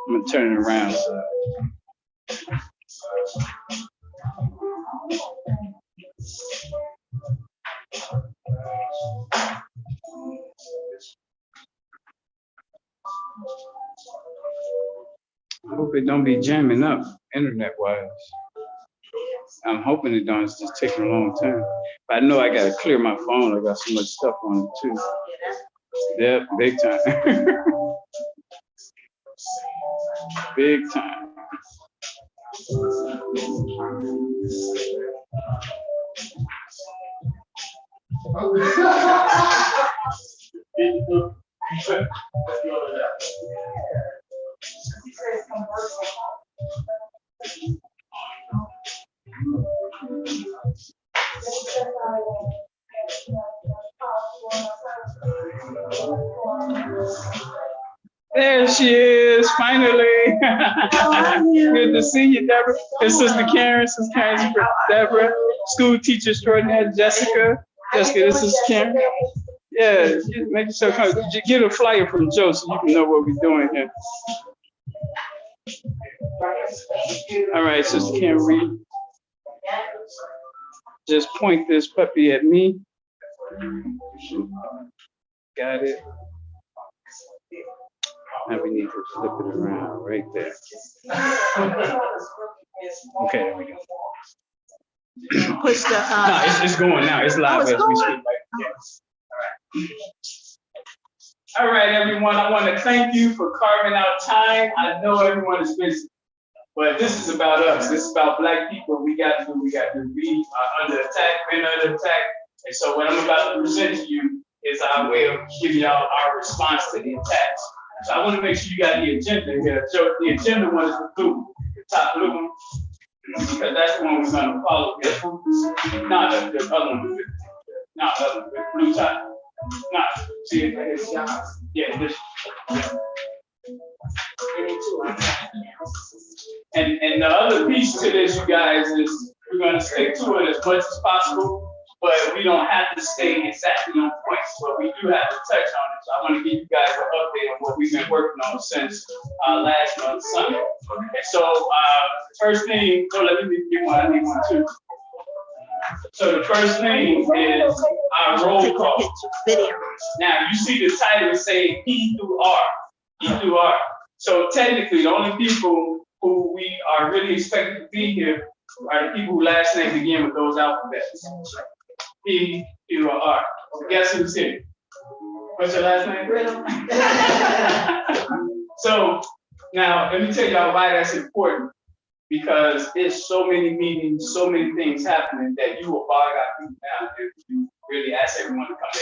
I'm gonna turn it around. So. I hope it don't be jamming up internet-wise. I'm hoping it don't. It's just taking a long time. But I know I gotta clear my phone. I got so much stuff on it too. Yep, big time. Big time. There she is, finally. Good to see you, Deborah. It's Sister Karen, Deborah, school teacher extraordinaire, Jessica. Jessica, this is Karen. Yeah, make yourself come. Get a flyer from Joe so you can know what we're doing here. All right, Sister Karen Reed. Just point this puppy at me. Got it. Now we need to flip it around right there. Okay, there we go. Push the. No, it's going now. It's live as we speak. Right? Yes. All right, everyone. I want to thank you for carving out time. I know everyone is busy, but this is about us. This is about Black people. We got to do. We got to be under attack, been under attack. And so what I'm about to present to you is our way of giving y'all our response to the attacks. So I want to make sure you got the agenda here. So the agenda one is the blue, the top blue one, because that's the one we're going to follow here. Not the other one. Not the other one, the blue top. Not, see it right here? Yeah, this. And the other piece to this, you guys, is we're going to stick to it as much as possible. But we don't have to stay exactly on point, but we do have to touch on it. So I want to give you guys an update on what we've been working on since last month, Sunday. And so first thing, let me get one, I need one too. So the first thing is our roll call. Now you see the title is saying P through R, E through R. So technically the only people who we are really expected to be here are the people whose last name begin with those alphabets. P, Q, or R. Guess who's here? What's your last name? So now let me tell y'all why that's important. Because there's so many meetings, so many things happening that you will bog out people down if you really ask everyone to come to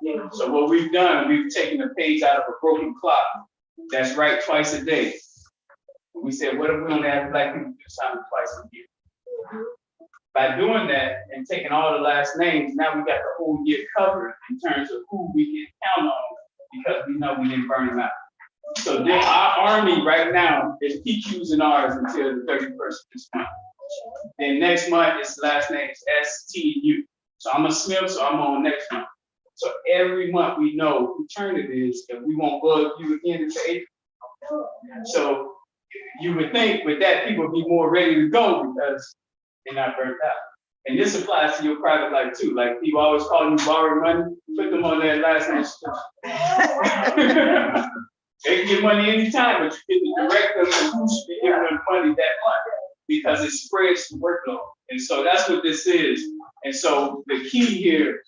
everything. So what we've done, we've taken a page out of a broken clock that's right twice a day. We said, what if we only have Black people do something twice a year? By doing that and taking all the last names, now we got the whole year covered in terms of who we can count on because we know we didn't burn them out. So then our army right now is PQs and Rs until the 31st of this month. Then next month, its last name is STU. So I'm a Smith, so I'm on next month. So every month we know whose turn it is, and we won't bug you again until April. So you would think with that, people would be more ready to go because they're not burnt out. And this applies to your private life too. Like people always call you borrow money, put them on their last name. They can get money anytime, but you get to direct them to who should be giving them money that month because it spreads the workload. And so that's what this is. And so the key here,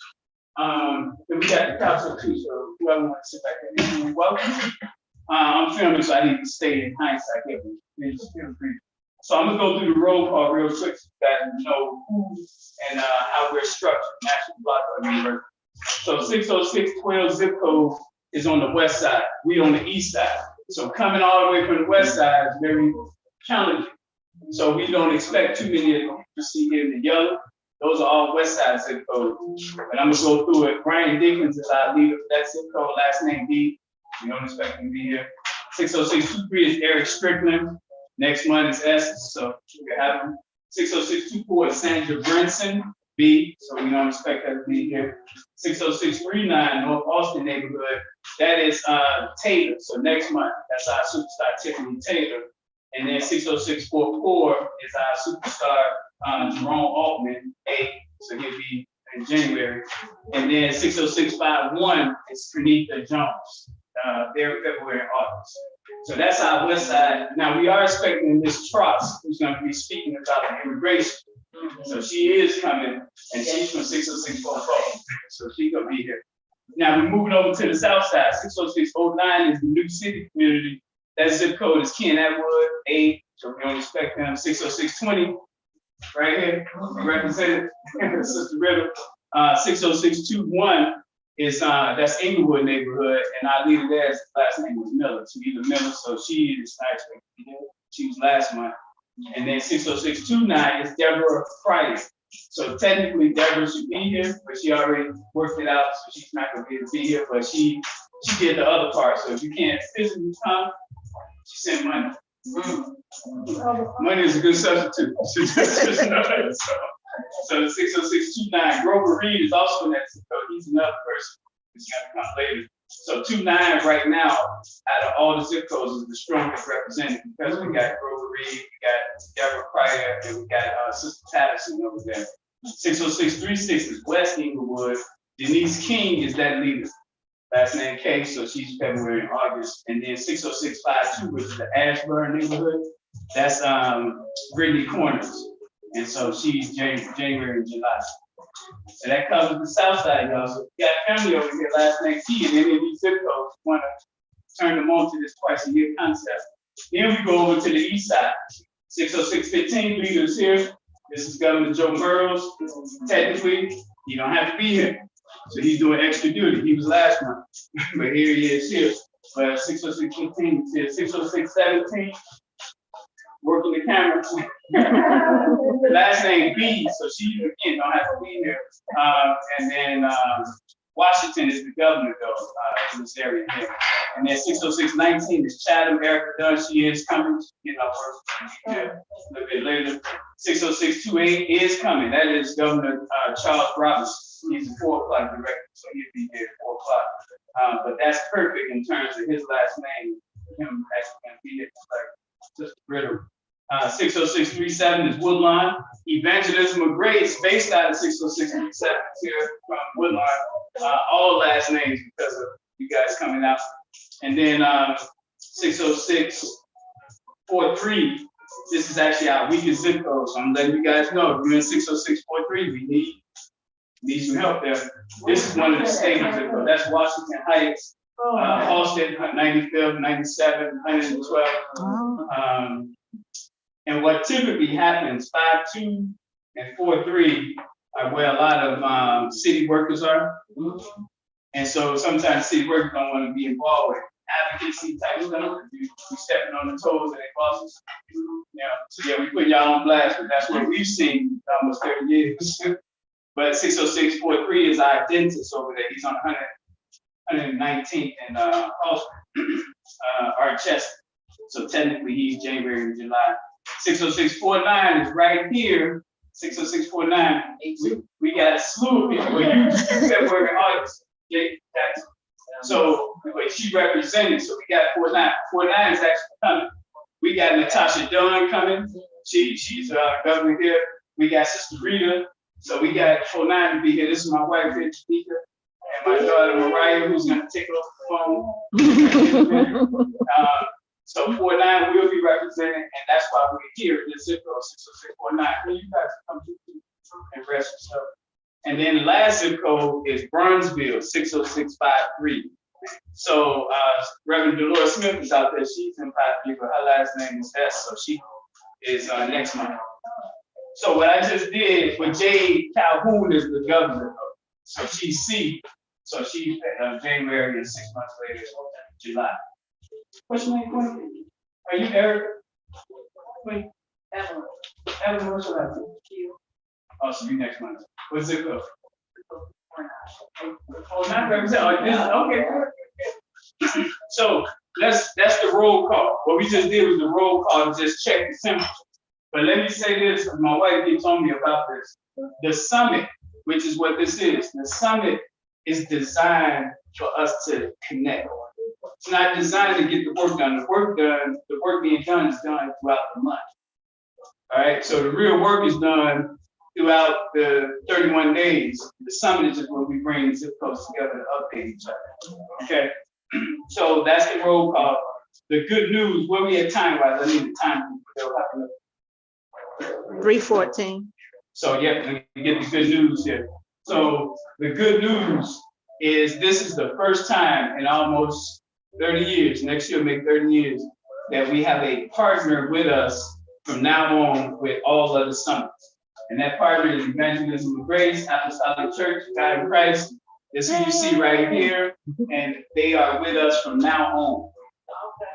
we got the couch too, so whoever wants to sit back there, you're welcome. I'm filming, so I need to stay in hindsight here. Just feel free. So I'm gonna go through the roll call real quick so you guys know who and how we're structured, national block of the university. So 60612 zip code is on the west side. We on the east side. So coming all the way from the west side is very challenging. So we don't expect too many of them to see here in the yellow. Those are all west side zip codes. But I'm gonna go through it. Brian Dickens is our leader for that zip code, last name D. We don't expect him to be here. 60623 is Eric Strickland. Next month is S, so we have him. 60624 is Sandra Brinson. B, so we don't expect her to be here. 60639 North Austin neighborhood, that is Taylor. So next month, that's our superstar Tiffany Taylor. And then 60644 is our superstar Jerome Altman, A, so he'll be in January. And then 60651 is Pranita Jones. They're February and August. So that's our West Side. Now we are expecting Miss Tross, who's going to be speaking about immigration. So she is coming, and she's from 60644. So she's going to be here. Now we're moving over to the South Side. 60609 is the New City community. That zip code is Ken Atwood, A. So we don't expect them. 60620, right here, represented Sister Riddle. 60621 is that's Inglewood neighborhood, and our leader there's last name was Miller. Tamila Miller, so she is actually she was last month. And then 60629 is Deborah Price. So technically Deborah should be here, but she already worked it out, so she's not gonna be able to be here, but she did the other part. So if you can't physically come, she sent money. Money is a good substitute. So the 60629, Grover Reed is also in that zip code. He's another person who's gonna come later. So 29 right now, out of all the zip codes, is the strongest represented because we got Grover Reed, we got Deborah Pryor, and we got Sister Patterson over there. 60636 is West Inglewood. Denise King is that leader. Last name K, so she's February and August. And then 60652, which is the Ashburn neighborhood, that's Brittany Corners. And so she's January and July. So that covers the South Side, y'all. So if you got family over here, last name T, and any of these zip codes, you want to turn them on to this twice a year concept. Then we go over to the East Side. 60615 leaders here. This is Governor Joe Burrows. Technically, he don't have to be here. So he's doing extra duty. He was last month, but here he is here. But 60615 is here. 60617, working the camera. Last name B, so she again don't have to be here. And then Washington is the governor though in this area here. And then 60619 is Chatham. Erica Dunn, she is coming. You know, a little bit later. 60628 is coming. That is Governor Charles Roberts. He's a 4 o'clock director, so he'll be here at 4 o'clock. But that's perfect in terms of his last name. Him actually going to be here, like Sister Riddle. 60637 is Woodlawn. Evangelism of Grace, based out of 60637 here from Woodlawn. All last names because of you guys coming out. And then 60643, this is actually our weakest zip code. So I'm letting you guys know if you're in 60643, we need some help there. This is one of the stable zip codes. That's Washington Heights, Halsted, 95th, 97, 112. And what typically happens, 5-2 and 4-3 are where a lot of city workers are. And so sometimes city workers don't want to be involved with advocacy type stuff. We stepping on the toes of their bosses. Yeah. So yeah, we put y'all on blast, but that's what we've seen almost 30 years. But 60643 is our dentist over there. He's on 119th and Archester. So technically he's January and July. 60649 is right here. 60649. We got a slew of people. You February and August. So she represented. So we got 49. 49 is actually coming. We got Natasha Dunn coming. She's governor here. We got Sister Rita. So we got 49 to be here. This is my wife here, Tamika, and my daughter Mariah, who's gonna take off the phone. So 49 will be represented, and that's why we're here in this zip code 60649. Well, you guys come to and rest yourself. And then the last zip code is Burnsville 60653. So Reverend Dolores Smith is out there. She's in 53, but her last name is S, so she is next month. So what I just did with Jade Calhoun is the governor. So she's C. So she's January and 6 months later, July. What's your name? Are you Eric? Wait. Evelyn. Evelyn, what's your last name? Oh, so you next month. What's it called? Oh, not represent. Okay. So that's the roll call. What we just did was the roll call to just check the temperature. But let me say this, my wife keeps telling me about this. The summit, which is what this is, the summit is designed for us to connect. It's not designed to get the work done. The work being done is done throughout the month. All right, so the real work is done throughout the 31 days. The summit is just when we bring the zip codes together to update each other. Okay, so that's the roll call. The good news, where we at time-wise, I need the time. 3:14. So yeah, let me get the good news here. So the good news is this is the first time in almost 30 years, next year will make 30 years, that we have a partner with us from now on with all of the summits. And that partner is Evangelism of Grace, Apostolic Church, God in Christ. This is who you see right here, and they are with us from now on.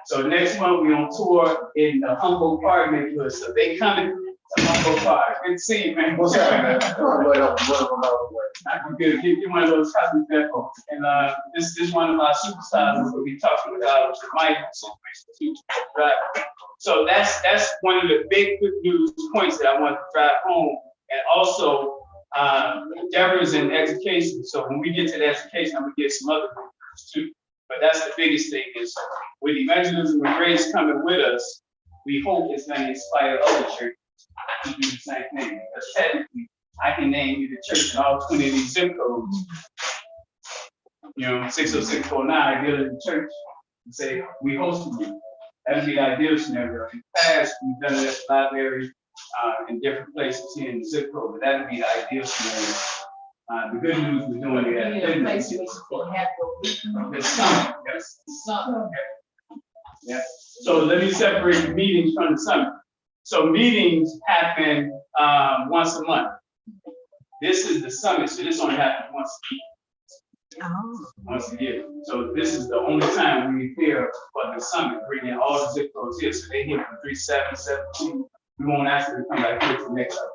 So next month we on tour in the Humboldt Park neighborhood. So they coming to Humboldt Park. Good to see you, man. What's up, man? I'm good. Get one of those copies there. And this is one of our superstars we'll be talking about the Mike situation. So that's one of the big good news points that I want to drive home. And also Deborah's in education. So when we get to the education, I'm gonna get some other things too. But that's the biggest thing is with Evangelism and Grace coming with us, we hope it's going to inspire other churches to do the same thing. Because technically, I can name you the church in all 20 of these zip codes. 60649, go to the church and say, we hosted you. That'd be the ideal scenario. In the past, we've done it at the library in different places here in the zip code, but that'd be the ideal scenario. The good news we're doing it at the summit. Yes. Yeah. So let me separate the meetings from the summit. So meetings happen once a month. This is the summit, so this only happens once a year. Once a year. So this is the only time we here for the summit, bringing all the zip codes here. So they here from 3717. We won't ask them to come back here for next year.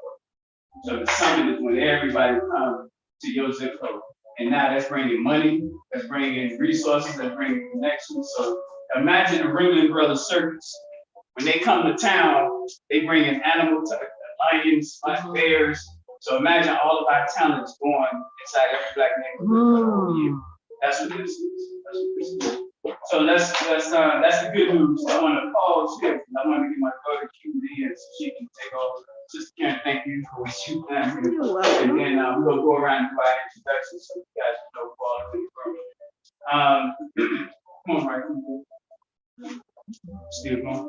So the summit is when everybody comes to your zip code. And now that's bringing money, that's bringing resources, that's bringing connections. So imagine the Ringling Brothers Circus. When they come to town, they bring in animals, lions, bears. So imagine all of our talents going inside every black neighborhood. That's what this is. That's what this is. So that's the good news. I want to pause here. I want to get my daughter QD in so she can take over. Sister Karen, thank you for what you've done here. And then we're gonna go around and do our introductions so you guys know who all the people. Come on, right? Still going?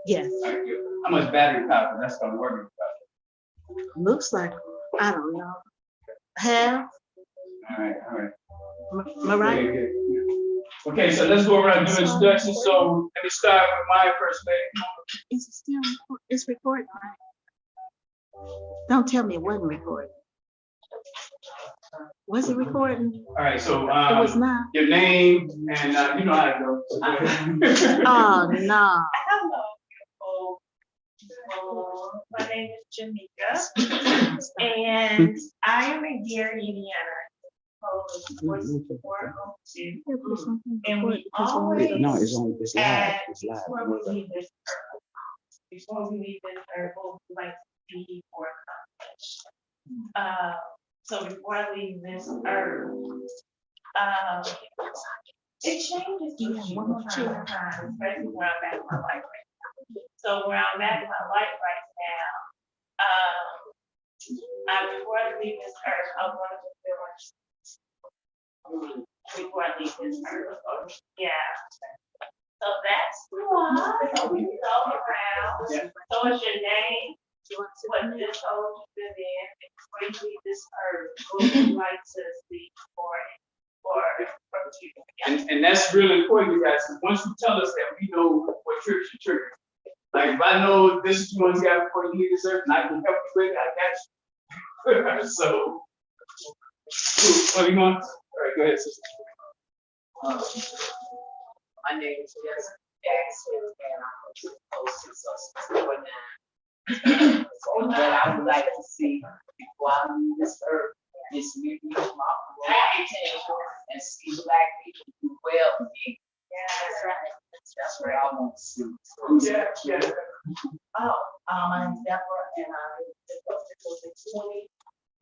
Yes. All right, good. How much battery power? That's what I'm working about. Looks like, I don't know. Half. All right. Am I right? Good. Okay, so let's go around and do introductions. So let me start with my first lady. Is it still it's recording? Don't tell me it wasn't recording. Was it recording? All right, so It was not. your name and you know how it goes. So Oh no. Hello. My name is Jamaica, and I am a Dear Indiana. And we always No, it's only it's live. It's live. before we leave this earth, we like to be more accomplished. So before I leave this earth, it changes each one more time, especially where I'm at in my life right now. So where I'm at in my life right now, before I leave this earth, I want to fulfill my before I leave this earth. Yeah. So that's why we go around. Yeah. So what's your name? What this hole you've been in? Before you leave this earth, what would you like to see for you? and that's really important, you guys. Because once you tell us that, we know what church your church. Like if I know this is what you got before you leave this earth, and I can help you with it, I got you. So, what do you want? All right, go ahead, sister. My name is Jessica Jackson, and I'm from 60649. So what I would like to see before I leave this earth is me reach my potential and see black people do well with me. Yeah, that's right. That's what I want to see. Yeah. Oh, My name's Deborah, and I'm in 60620.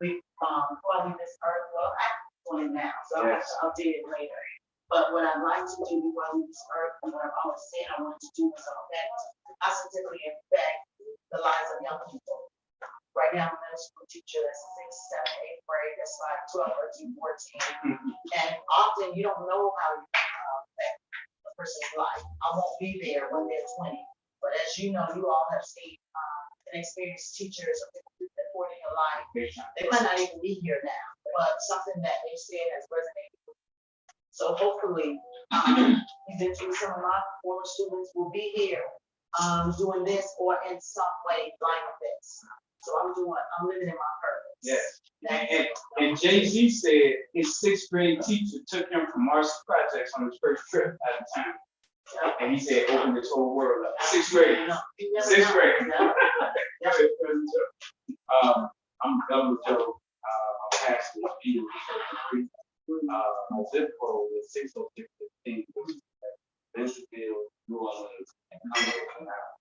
We probably missed Earth, well, I'm 20 now, so I'll have to update it later. But what I'd like to do while we miss Earth, and what I've always said I wanted to do was affect, positively affect the lives of young people. Right now, I'm a middle school teacher that's 6th, 7th, 8th grade, that's like 12, 13, 14. And often you don't know how you affect a person's life. I won't be there when they're 20. But as you know, you all have seen and experienced teachers or people that poured in your life. They might not even be here now, but something that they said has resonated with you. So hopefully, eventually some of my former students will be here doing this or in some way line of this. So I'm living in my purpose. Yes. And Jay-Z said his 6th grade teacher took him from Mars Projects on his first trip at the time. And he said, open this whole world up. 6th grade. 6th grade. I'm Double Joe. I'm pastor of Peter. My zip code is 60615. Bentonville, New Orleans, and I'm looking out.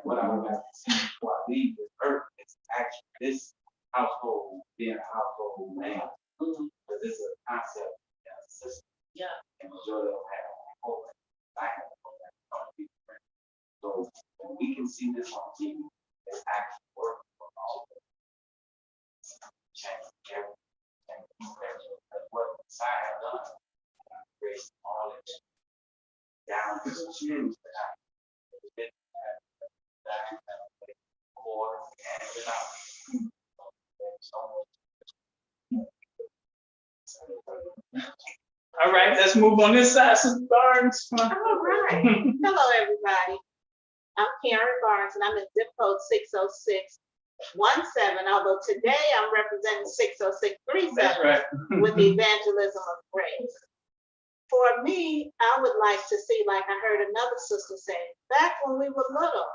What I would like to see before I leave this earth is actually this household being a household name. Because this is a concept and a system. Yeah. And majority of them have a whole I have a whole lot. So when we can see this on TV, it's actually working for all of us. Change everything. That's what science done. Raise knowledge down to the shoes that I did core and it out. All right, let's move on this side, Sister Barnes. All right. Hello, everybody. I'm Karen Barnes, and I'm in zip code 60617, although today I'm representing 60637 That's right. with the evangelism of grace. For me, I would like to see, like I heard another sister say, back when we were little,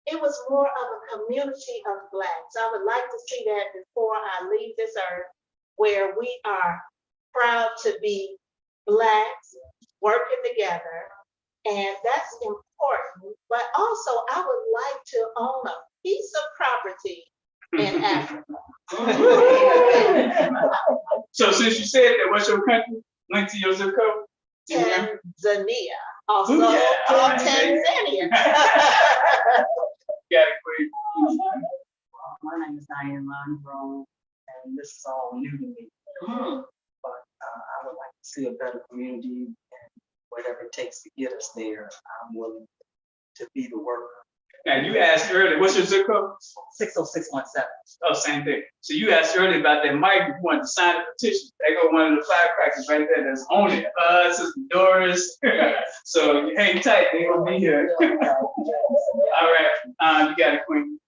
it was more of a community of Blacks. I would like to see that before I leave this earth, where we are proud to be Blacks working together, and that's important. But also, I would like to own a piece of property in Africa. So since you said that, what's your country? Link to your zip code? Tanzania, also Yeah. Tanzania. Got it, Queen. My name is Diane Monroe, and this is all new to me. But I would like to see a better community, and whatever it takes to get us there, I'm willing to be the worker. Now, you asked earlier, what's your zip code? 60617. Oh, same thing. So you asked earlier about that mic, you wanted to sign a petition. There go one of the firecrackers right there that's on it. Sister Doris. So you hang tight, they gonna be here. All right, you got it, Queen.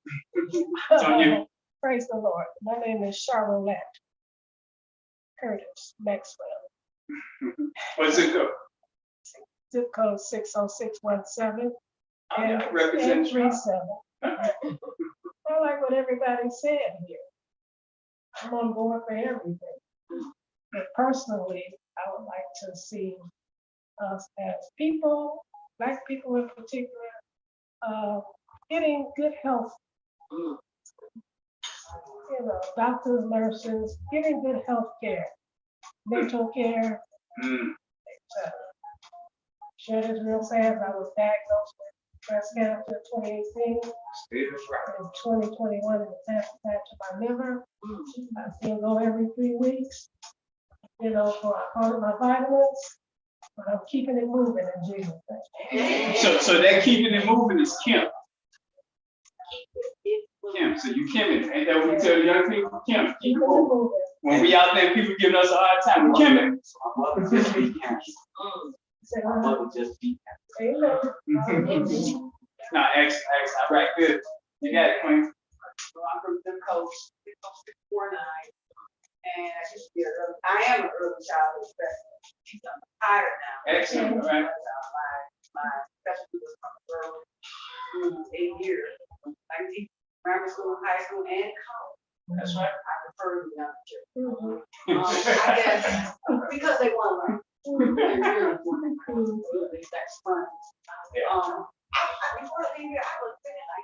It's on you. Praise the Lord. My name is Charlotte Curtis Maxwell. What's it go? Zip code 60617 and Represent 37. I like what everybody said here. I'm on board for everything. But personally, I would like to see us as people, Black people in particular, getting good health. You know, doctors, nurses, getting good health care, mental care, etc. Share this real fast. I was diagnosed with breast cancer in 2018. In 2021, it was attack to my liver. I still go every 3 weeks. You know, for I call it my vitamins, but I'm keeping it moving in Jesus' name. So that keeping it moving is Kim. Kim, so you Kim, ain't that what we tell the young people? Kim, keep it moving. When we out there, people giving us a hard time. Kim it. My mother just beat cancer. My mother just beat cancer. Amen. Nah, excellent. All right, good. You got it, Queen. So I'm from zip code 60649. And I am an early childhood specialist. I'm retired now. Excellent, all right. My specialty was from early through 8 years, 19 primary school, high school, and college. That's right. I prefer the young children. I guess because they want to learn. That's fun. Before I leave here, I was thinking, I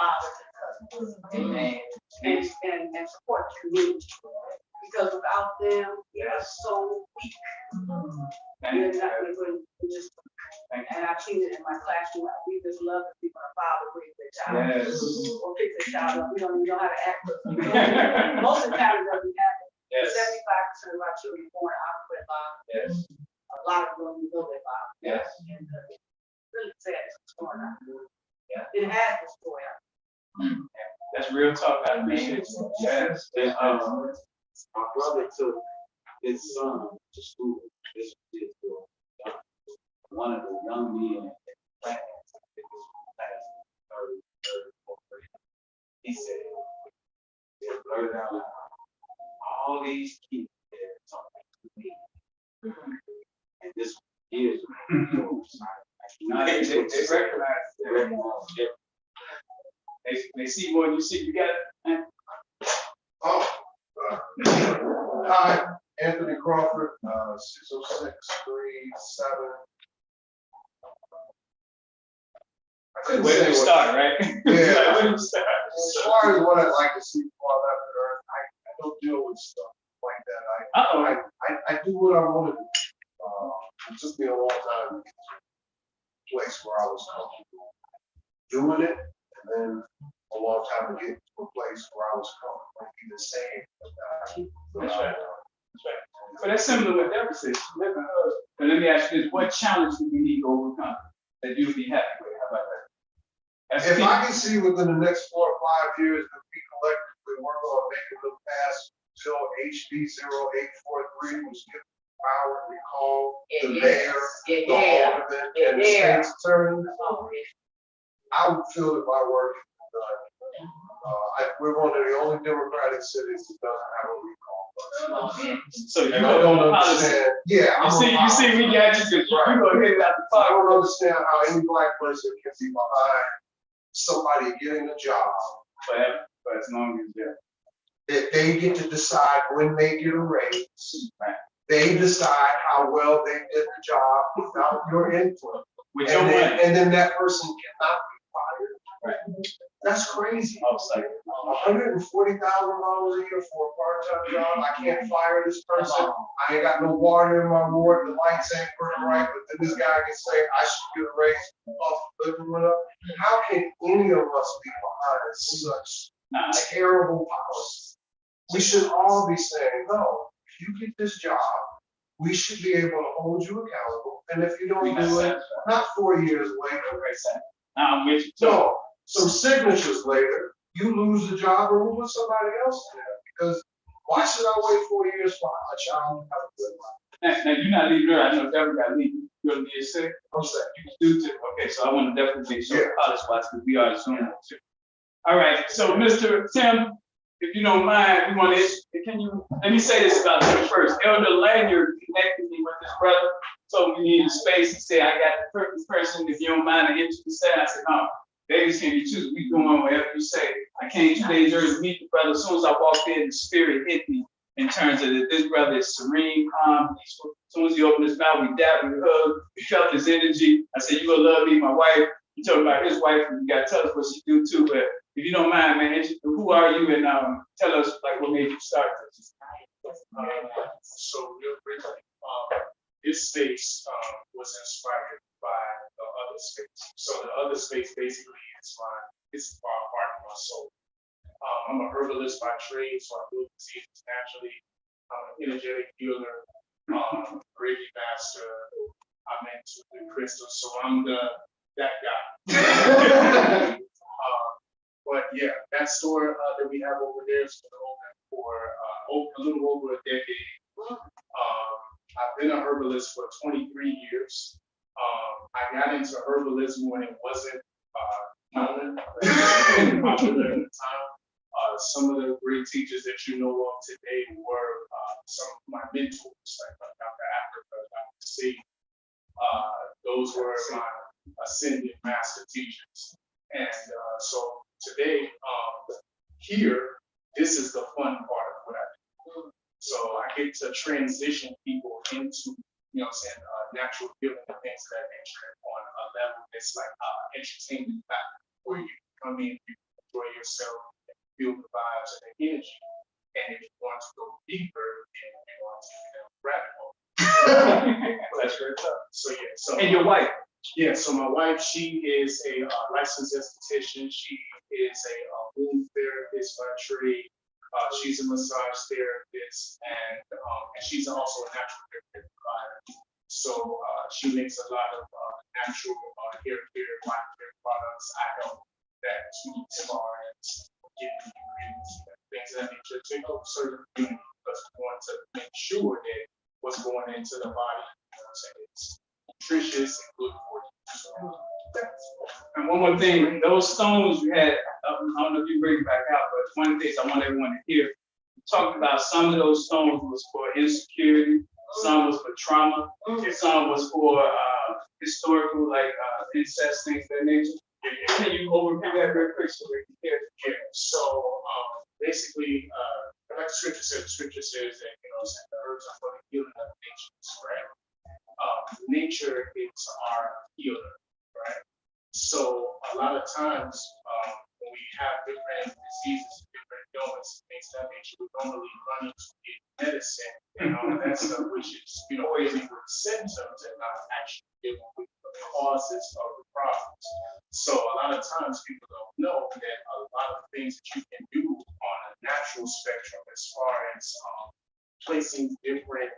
fathers and husbands. Amen. And support the community. Because without them, we are so weak. We're not, we're just, and I've seen it in my classroom. We just love to see my father raise their child. Yes. Or pick their child up. We don't even know how to act. Most of the time it doesn't happen. Yes. 75% of our children born out of wedlock. Yes. A lot of them know their father. Yes. And really sad what's going on. Yeah. It has destroyed us. That's real talk. I appreciate you. Yes. And, my brother took his son to school. This was his school. One of the young men in class, I think this was class third, fourth grade. He said, they blurted out loud, all these kids there talking to me. And this was years ago. No, they recognize. They see more than you see. You got it. Hi, Anthony Crawford, 606-37. I couldn't Where say do you what- start, right? Yeah. Where do you start? As far as what I'd like to see before I left the earth, I don't deal with stuff like that. Uh-oh. I do what I want to do. It took me a long time to get to a place where I was comfortable doing it, and then a long time to get to a place where I was comfortable being the same. That's right. That's right. But that's similar to what Deborah said. But let me ask you this: what challenge do we need to overcome that you'll be happy with? How about that? That's If key. I can see within the next 4 or 5 years that we collectively work on making them pass till HB 0843 was given power to recall the mayor, the alderman, and the state's attorney, I would feel that my work is done. We're one of the only democratic cities that doesn't have a recall button. So you And I don't go policy. understand, yeah. You see, we got you. You gonna hit it out the I park. don't understand how any black person can be behind somebody getting a job, Forever, but as long as you're that they get to decide when they get a raise. right. They decide how well they did the job without your input. With your And then, money. and then that person cannot be fired. Right. That's crazy. Outside. $140,000 a year for a part-time job. I can't fire this person. I ain't got no water in my ward. The lights ain't working right. But then this guy can say I should get a raise off the living went up. How can any of us be behind such Nah, terrible policy? We should all be saying, no, if you get this job, we should be able to hold you accountable. And if you don't do it, not 4 years later, I'm with you. no, some signatures later, you lose the job or we'll put somebody else in there. Because why should I wait 4 years for a child to have a good life? Now you're not leaving her. I know Deborah got leave. You're gonna be sick. I'm saying. You can do too. Okay, so I want to definitely make sure Yeah. college spots because we are Zoom too. All right, so Mr. Tim, if you don't mind, we want to, can you, let me say this about you first. Elder Lanyard connected me with his brother, told me he needed space. He said, I got the perfect person, if you don't mind to introduce the I said, no, babies can be choose. We going wherever you say. I came 2 days early to meet the brother. As soon as I walked in, the spirit hit me in terms of that this brother is serene, calm, peaceful. As soon as he opened his mouth, we dabbed, we hugged, we felt his energy. I said, you gonna love me, my wife. He told me about his wife, and you gotta tell us what she do too, but if you don't mind, man, who are you and tell us like what made you start this? So real briefly, this space was inspired by the other space. So the other space basically is my heart and my soul. I'm a herbalist by trade, so I build diseases naturally. I'm an energetic healer, gravy master. I'm into the crystals, so I'm that guy. But yeah, that store that we have over there has been open for a little over a decade. I've been a herbalist for 23 years. I got into herbalism when it wasn't known, popular at the time. Some of the great teachers that you know of today were some of my mentors, like Dr. Africa, Dr. C. Those were my ascended master teachers. And so today, here, this is the fun part of what I do. So I get to transition people into, you know what I'm saying, natural healing and things of that nature on a level that's like entertainment factor, where you come in, you enjoy yourself, and feel the vibes and the energy. And if you want to go deeper, then you want to rabbit hole. That's very tough. So yeah, so And your wife? yeah, so my wife, she is a licensed esthetician. She is a wound therapist by trade. She's a massage therapist, and she's also a natural hair care provider. So she makes a lot of natural hair care, body care products. I help that to as far as getting ingredients, things of that nature to help certain communities because we want to make sure that what's going into the body, you know what I'm saying, is nutritious and good for you. So, And one more thing, those stones you had, I don't know if you bring it back out, but one of the things I want everyone to hear, you talked about some of those stones was for insecurity, some was for trauma, some was for historical, like incest, things of that nature. Can you overview that very quick so we can hear it? yeah, so basically, like the scripture says that, you know, the herbs are for the healing of nations, right? Nature is our healer, right? So a lot of times, when we have different diseases, different illnesses, things of that nature, we normally run into medicine and all of that stuff, which is, you know, dealing with symptoms and not actually dealing with the causes of the problems. So a lot of times people don't know that a lot of things that you can do on a natural spectrum, as far as placing different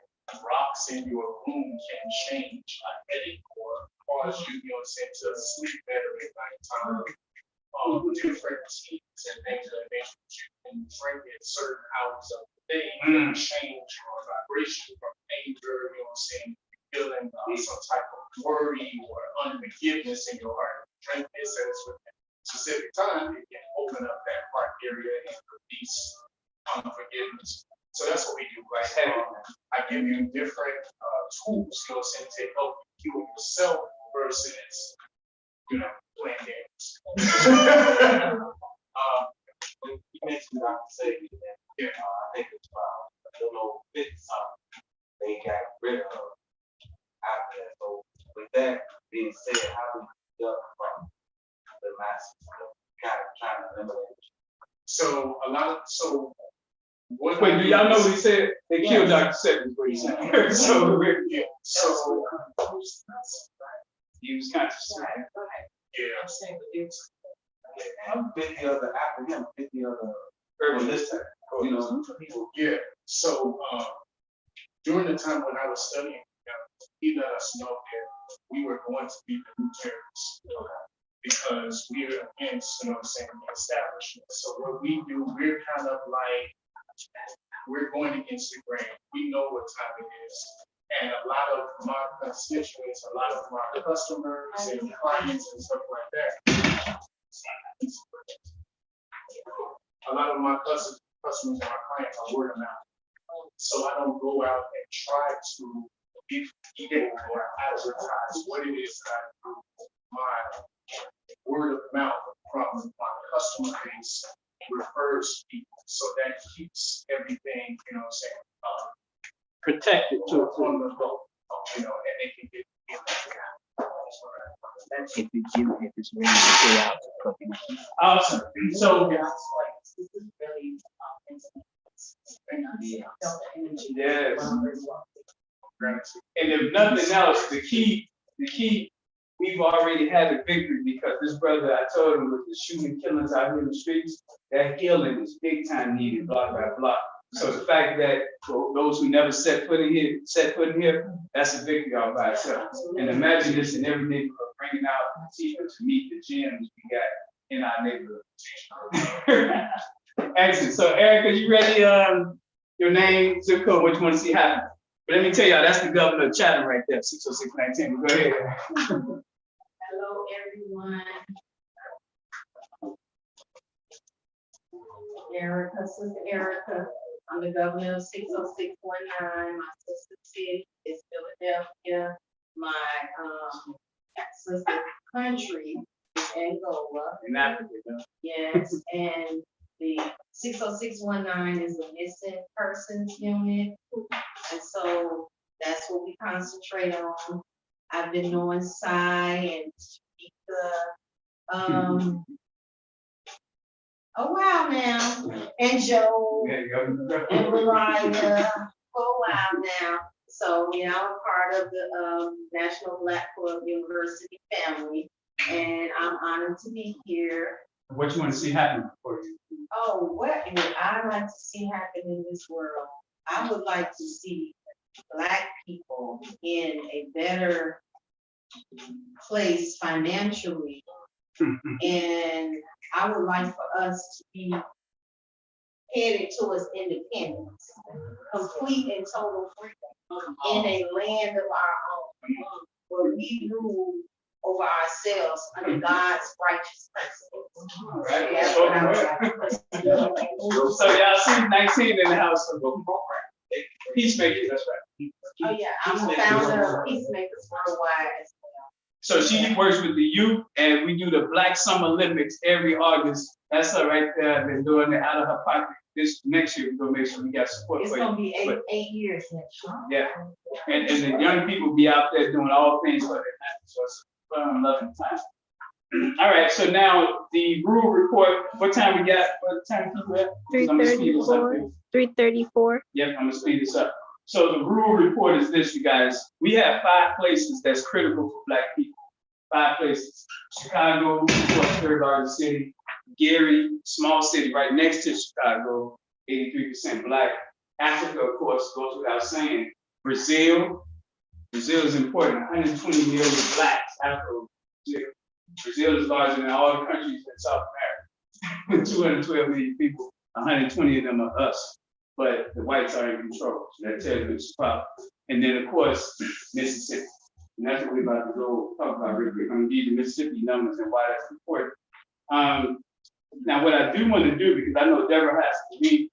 rocks in your room can change a headache or cause you, you know, to sleep better at nighttime. Different teas and things of that nature that you can drink at certain hours of the day can change your vibration from anger, you know what I'm saying, feeling some type of worry or unforgiveness in your heart. Drink this at a specific time, it can open up that heart area and release unforgiveness. So that's what we do. Like, I give you different tools, you know, to help you heal yourself versus, you know, playing games. You mentioned Dr. Sabi, Yeah. I think it's about, I don't know, 50 something they got rid of out there. So with that being said, how do you deal from the masses kind of trying to eliminate? So what? Wait, do y'all know what he said? They killed Dr. Sebi, is what he said. So, Yeah. So he was kind of sad. yeah. I'm saying, but it's. I'm 50 other after him, 50 other urban this time. You know, people. Yeah. So during the time when I was studying, he let us know that we were going to be the new terrorists. Because we are against, you know what I'm saying, the establishment. So what we do, we're kind of like, we're going against the grain. We know what time it is. And a lot of my constituents, a lot of my customers and clients and stuff like that. A lot of my customers and my clients are word of mouth. So I don't go out and try to get or advertise what it is that I do. My word of mouth from my customer base refers people. So that keeps everything, you know what I'm saying, Protected too. on the go, you know, and they can get If it's ready to pay out. Awesome. So, This is really, yes. And if nothing else, the key, we've already had a victory because this brother, I told him, with the shooting killings out here in the streets, that healing is big time needed, blah, blah, blah. So the fact that for those who never set foot in here, that's a victory all by itself. And imagine this in every neighborhood, bringing out people to meet the gems we got in our neighborhood. Excellent. So Erica, you ready? Your name, zip code, what you want to see happen? But let me tell y'all, that's the governor of Chatham right there, 60619. Go ahead. Hello, everyone. Erica, Sister Erica. I'm the governor of 60619. My sister city is Philadelphia. My sister country is Angola. In Africa, Yes, and the 60619 is a missing persons unit. And so that's what we concentrate on. I've been knowing Psy and Chica, Oh, wow now. And Joe There you go. and Mariah. Oh, wow now. So, yeah, I'm a part of the National Black Club University family, and I'm honored to be here. What you want to see happen for you? Oh, what would I like to see happen in this world? I would like to see Black people in a better place financially. And I would like for us to be headed towards independence, complete and total freedom in a land of our own, where we rule over ourselves under God's righteous principles. Right. That's what I would like to So y'all see 19 in the house of Peacemakers, that's right. Oh, yeah, I'm the founder of Peacemakers Worldwide as well. So she works with the youth, and we do the Black Summer Olympics every August. That's her right there. Been doing it out of her pocket. This next year, we're gonna make sure we got support It's for gonna you. be But, eight years next year. yeah, and the young people be out there doing all things for their family. So it's a fun, loving time. All right, so now the rule report. What time we got? What time people at? 3:34. 3:34. Yep, I'm gonna speed this up. So the rule report is this, you guys. We have 5 places that's critical for Black people. 5 places. Chicago, of course, third largest city. Gary, small city right next to Chicago, 83% Black. Africa, of course, goes without saying. Brazil is important. 120 million Blacks after Brazil. Brazil is larger than all the countries in South America. 212 million people. 120 of them are us. But the whites are in control. So that tells you it's a problem. And then, of course, Mississippi. And that's what we're about to go talk about real quick. I'm gonna give you the Mississippi numbers and why that's important. Now, what I do want to do, because I know Deborah has to leave,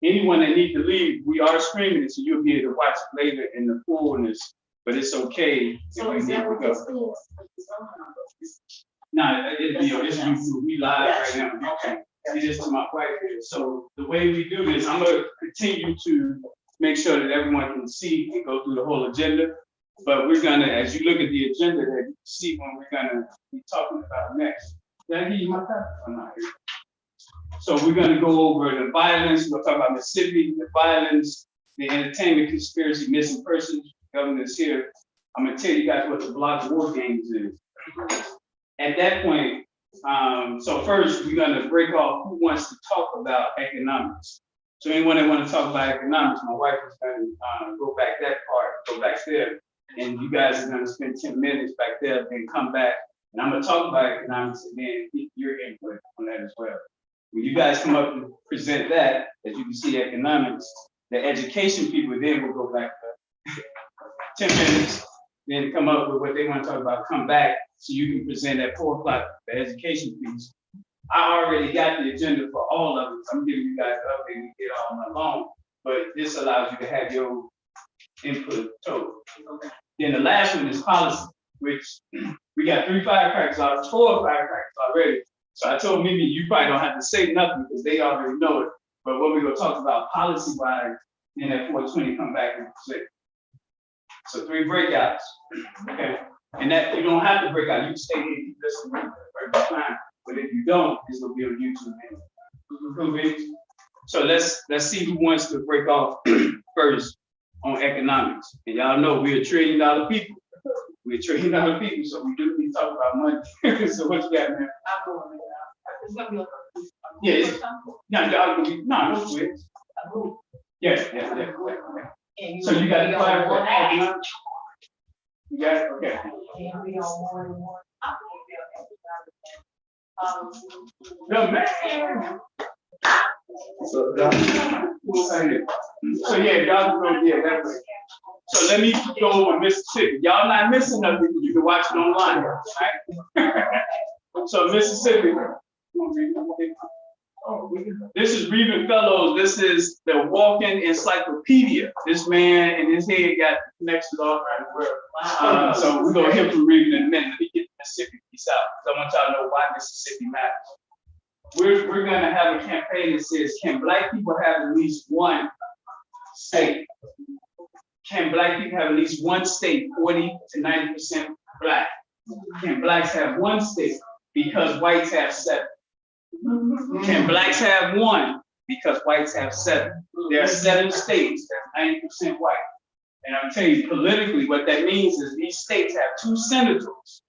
anyone that needs to leave, we are streaming it, so you'll be able to watch it later in the fullness, but it's okay. So is that what this is? No, it'll be on this YouTube. We live right now. Okay. It's just to my wife here. So the way we do this, I'm gonna continue to make sure that everyone can see and go through the whole agenda. But we're gonna, as you look at the agenda, that you see when we're gonna be talking about next. Did I give you my time? I'm not here. So we're gonna go over the violence. We'll talk about Mississippi, the violence, the entertainment conspiracy, missing persons. Government's here. I'm gonna tell you guys what the block war games is. At that point, so first we're gonna break off who wants to talk about economics. So anyone that want to talk about economics, my wife is gonna go back that part, go back there, and you guys are gonna spend 10 minutes back there, then come back, and I'm gonna talk about economics and then get your input on that as well. When you guys come up and present that, as you can see economics, the education people then will go back there. 10 minutes, then come up with what they want to talk about, come back, so you can present at 4 o'clock, the education piece. I already got the agenda for all of it. I'm giving you guys an update, we get all night long, but this allows you to have your input total. Then the last one is policy, which we got 3 firecrackers out, 4 firecrackers already. So I told Mimi, you probably don't have to say nothing because they already know it. But what we're gonna talk about policy-wise, then at 4:20, come back and present. So 3 breakouts, okay? And that you don't have to break out. You can stay here, you listen, right? Fine. But if you don't, it's gonna be on YouTube. Anyway. So let's see who wants to break off first on economics. And y'all know we're $1 trillion people. We're $1 trillion people, so we do need to talk about money. So what you got, man? It's gonna be a. Yeah, y'all can be, no switch. Yes. So you got the fire for economics? You got it? Okay. And we don't more than one. No, man. So yeah, y'all go, yeah, that way. So let me go over Mississippi. Y'all not missing nothing, you can watch it online, right? So Mississippi. This is Reuben Fellows. This is the walking encyclopedia. This man and his head got connections all around the world. So we're gonna hear from Reuben in a minute. Let me get the Mississippi piece out, because I want y'all to know why Mississippi matters. We're gonna have a campaign that says, can Black people have at least one state? Can Black people have at least one state, 40 to 90% Black? Can Blacks have one state? Because whites have 7. Can blacks have one? Because whites have 7. There are 7 states that's 90% white. And I'm telling you, politically, what that means is these states have 2 senators.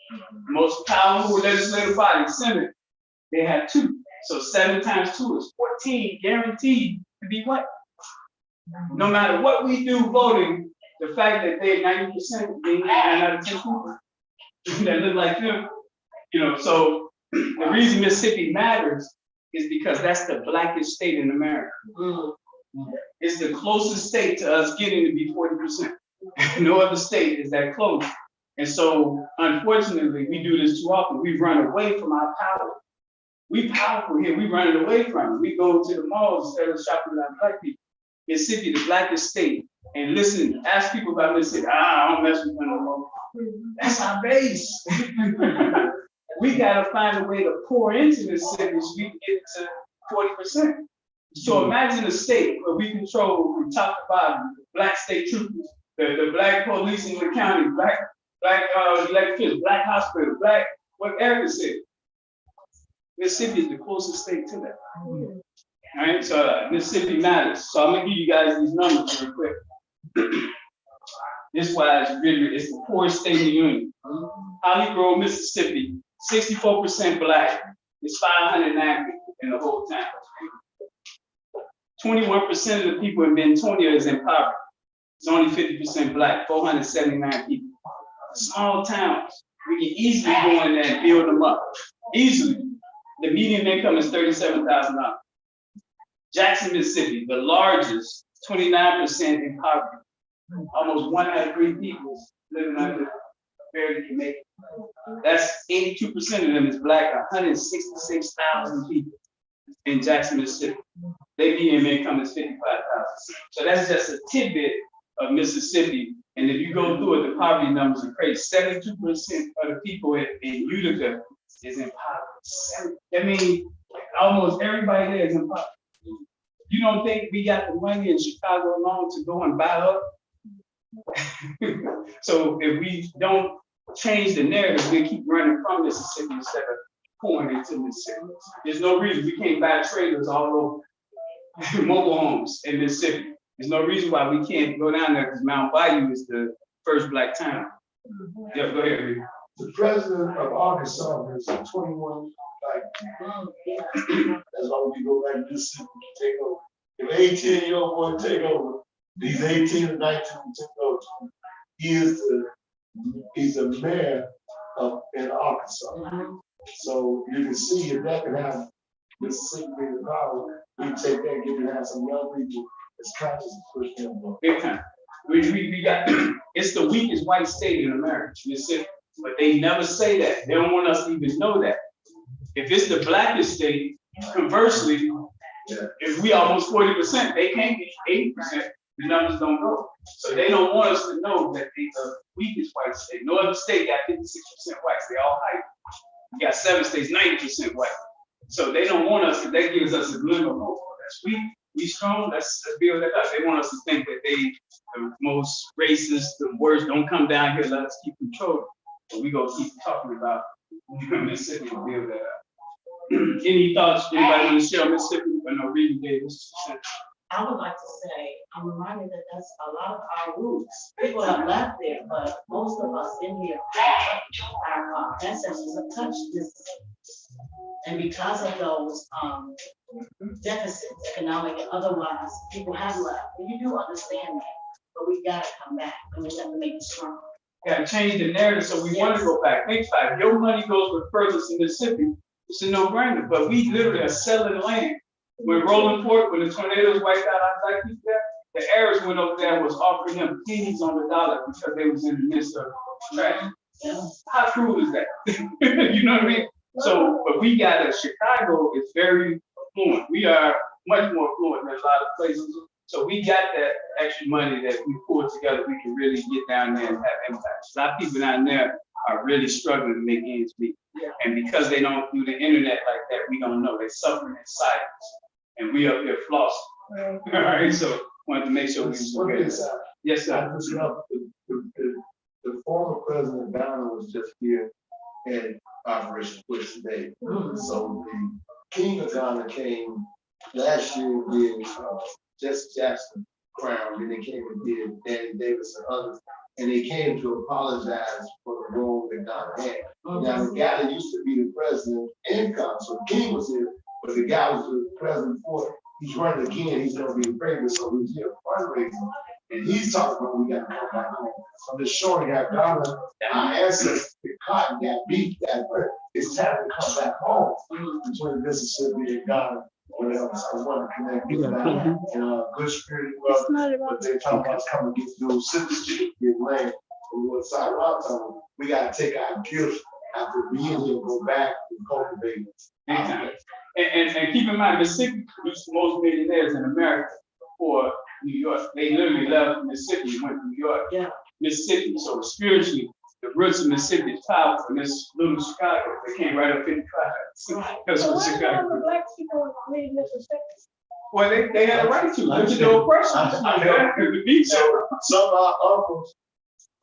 The most powerful legislative body, Senate, they have 2. So 7 times 2 is 14, guaranteed to be white. No matter what we do voting, the fact that they're 90%, being 9 out of 10 people that look like them, so the reason Mississippi matters is because that's the blackest state in America. It's the closest state to us getting to be 40%. No other state is that close. And so, unfortunately, we do this too often. We run away from our power. We powerful here. We run it away from it. We go to the malls instead of shopping with our black people. Mississippi, the blackest state. And listen, ask people about Mississippi. I don't mess with them no more. That's our base. We gotta find a way to pour into Mississippi so we can get to 40%. So imagine a state where we control from top to bottom, black state troopers, the black police in the county, black electricians, black hospital, black whatever city. Mississippi is the closest state to that. All right, so Mississippi matters. So I'm gonna give you guys these numbers real quick. This is why it's the poorest state in the union. Holly Grove, Mississippi, 64% black. It's 509 people in the whole town. 21% of the people in Bentonia is in poverty. It's only 50% black, 479 people. Small towns, we can easily go in there and build them up. Easily. The median income is $37,000. Jackson, Mississippi, the largest, 29% in poverty. Almost 1 out of 3 people living under barely can make it. That's 82% of them is black, 166,000 people in Jackson, Mississippi. Their median income is $55,000. So that's just a tidbit of Mississippi. And if you go through it, the poverty numbers are crazy. 72% of the people in Utica is in poverty. I mean, almost everybody there is in poverty. You don't think we got the money in Chicago alone to go and buy up? So if we don't change the narrative, we keep running from Mississippi instead of pouring into Mississippi. There's no reason we can't buy trailers all over mobile homes in Mississippi. There's no reason why we can't go down there because Mount Bayou is the first black town. Yeah, go ahead, Reed. The president of Arkansas is 21 black people. That's why we go back to Mississippi to take over. If 18-year-old boy take over, these 18 and 19 take over. He's the mayor in Arkansas. So you can see if that can happen, Mississippi being the power, we take that, give it to some young people that's conscious and push them up. Big time. We got, it's the weakest white state in America, Mississippi, but they never say that. They don't want us to even know that. If it's the blackest state, conversely, if we almost 40%, they can't be 80%. The numbers don't go. So they don't want us to know that they're the weakest white state. No other state got 56% whites. They all white. We got 7 states, 90% white. So they don't want us, that gives us a glimmer of hope. That's weak. We strong, let's build that up. They want us to think that they the most racist, the worst, don't come down here, let us keep control. But we gonna keep talking about Mississippi to build that up. Any thoughts, anybody want to share Mississippi? I know Reed gave us. I would like to say, I'm reminded that that's a lot of our roots. People have left there, but most of us in here, our ancestors have touched this. And because of those deficits, economic and otherwise, people have left. And you do understand that, but we gotta come back and we have to make it strong. Gotta change the narrative, so we want to go back. Think about it. Your money goes with purpose in Mississippi. It's a no-brainer, but we literally are selling land. When Rolling Fork, when the tornadoes wiped out our black people there, the Arabs went over there and was offering them pennies on the dollar because they was in the midst of trash. How cruel is that? You know what I mean? So, but we got Chicago is very affluent. We are much more affluent than a lot of places. So we got that extra money that we pulled together. We can really get down there and have impact. A lot of people down there are really struggling to make ends meet. And because they don't do the internet like that, we don't know. They're suffering in silence. And we up here flossing. All right, so wanted to make sure we were good. Yes, sir. The former president Donna was just here in Operation Push today. So King of Ghana came last year with Jesse Jackson crown, then they came and did Danny Davis and others, and they came to apologize for the role that Ghana had. Now, the guy that used to be the president in Ghana, so the king was here, but the guy was the president before. He's running again, he's gonna be the president, so he's here fundraising. And he's talking about we gotta come back home. I'm just showing you how Ghana, our ancestors, get cotton, got beef, that it's time to come back home between Mississippi and Ghana. Whatever, so I want to connect with that in a good spirit, It's not but about. they talk about coming get those citizenship, get land. And what Sarah told them, we gotta take our gift after being here and go back and cultivate it. Anytime. And keep in mind, Mississippi produced the most millionaires in America before New York. They literally left Mississippi and went to New York. Yeah. Mississippi, so spiritually, the roots of Mississippi is powerful. And this little Chicago, they came right up in the clouds. That's So what why do all Chicago. the black people leave Mississippi? Well, they had a right to, which is the oppression. The beach. So some of our uncles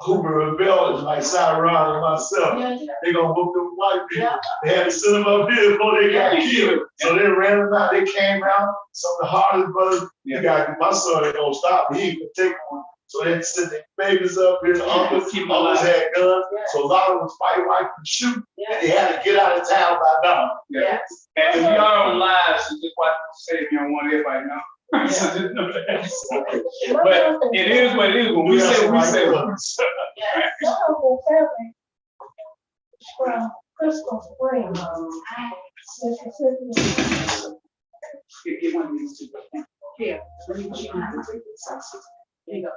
who were rebellious, like Sarah and myself, they gonna whoop them white people. They had to send them up here before they got killed. So they ran them out, they came out, some of the hardest brothers, you got, my son ain't gonna stop, he ain't gonna take one. So they sent their babies up here, uncles had guns, so a lot of them was fight white and shoot, and they had to get out of town by now. Yeah. And we are on live, so just watch the say if you don't want everybody to know. So just know that. But it is what it is. When we say, we say. My whole family from Crystal Springs, Mississippi. Get one of these two. Here. Let me show you how to take this. Here you go.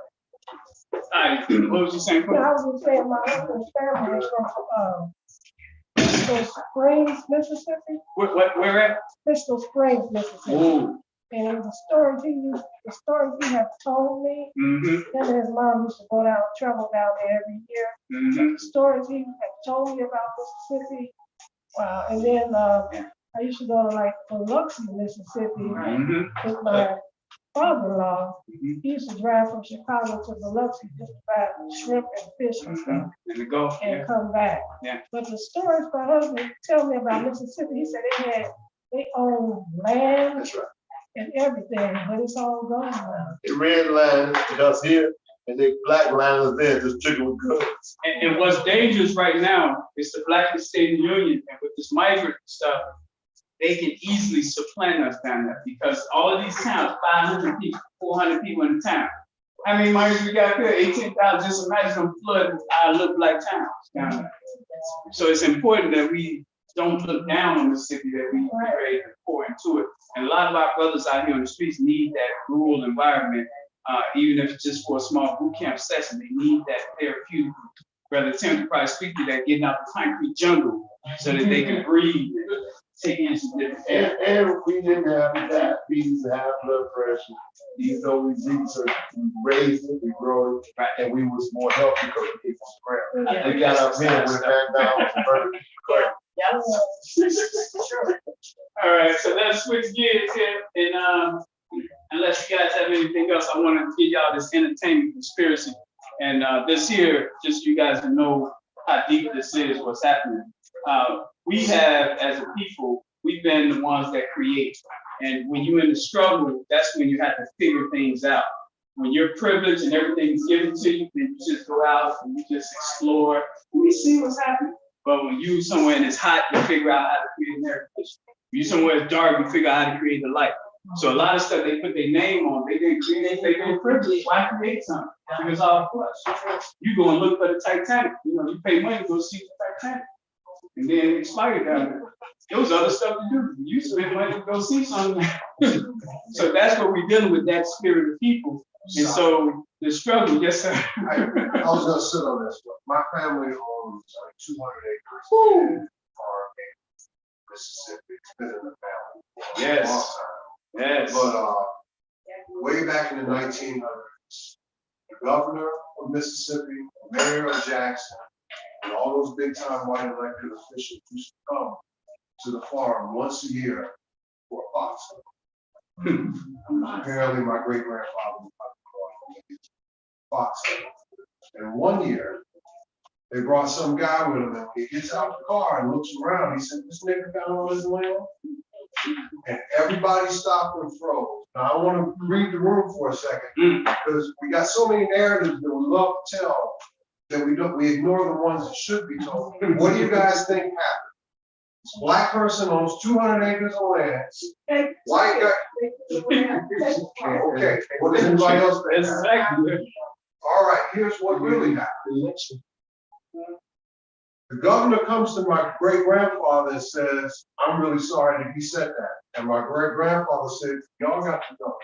All right, what was you saying? No, I was just saying my uncle's family is from Crystal Springs, Mississippi. Where at? Crystal Springs, Mississippi. Ooh. And the stories he have told me, Mm-hmm. him and his mom used to go down, travel down there every year. Mm-hmm. The stories he had told me about Mississippi. Wow. And then I used to go to like Biloxi, Mississippi Mm-hmm. with my father-in-law. Mm-hmm. He used to drive from Chicago to Biloxi just to buy shrimp and fish and stuff And the Gulf. and come back. Yeah. But the stories my husband tell me about Mississippi, he said they own land. That's right. And everything, but it's all gone now. The red line is just here, and the black line is there, just trickling goods. And what's dangerous right now is the Black and State Union, and with this migrant stuff, they can easily supplant us down there because all of these towns, 500 people, 400 people in the town. How many migrants we got here? 18,000. Just imagine them flooding our little black towns down there. So it's important that we don't look down on the city, that we create and pour into it. And a lot of our brothers out here on the streets need that rural environment, even if it's just for a small boot camp session. They need that therapeutic. Brother Tim could probably speak to that, getting out the concrete jungle so that they can breathe and take in some different air. And we didn't have diabetes, high blood pressure. These always things are raised it, we grow it, and we was more healthy because we ate from ground. They got up here, went back down, converted to correct. All right, so let's switch gears here, and unless you guys have anything else, I want to give y'all this entertainment conspiracy. And this here, just so you guys to know how deep this is, what's happening. We have, as a people, we've been the ones that create. And when you're in the struggle, that's when you have to figure things out. When you're privileged and everything is given to you, then you just go out and you just explore. We see what's happening. But when you somewhere and it's hot, you figure out how to create an air conditioner. When you somewhere it's dark, you figure out how to create the light. So a lot of stuff they put their name on, they didn't create, they didn't privilege. Why create something? Because all plus. You go and look for the Titanic. You know, you pay money to go see the Titanic. And then it expired down there. There was other stuff to do. You spend money to go see something. So that's what we're dealing with, that spirit of people. And so the struggle, yes, sir. I was gonna sit on this one. My family owns like 200 acres in farm in Mississippi. It's been in the family for a long time. Yes. But way back in the 1900s, the governor of Mississippi, mayor of Jackson, and all those big time white elected officials used to come to the farm once a year for a fox hunt. Apparently my great grandfather was fox hunt. And one year, they brought some guy with him, and he gets out of the car and looks around. He said, "This nigga got all his land?" And everybody stopped and froze. Now, I want to read the room for a second, because we got so many narratives that we love to tell that we ignore the ones that should be told. What do you guys think happened? This black person owns 200 acres of land. White guy. Okay, what does anybody else think? Exactly. All right, here's what really happened. The governor comes to my great grandfather and says, "I'm really sorry that he said that." And my great grandfather said, "Y'all got to go."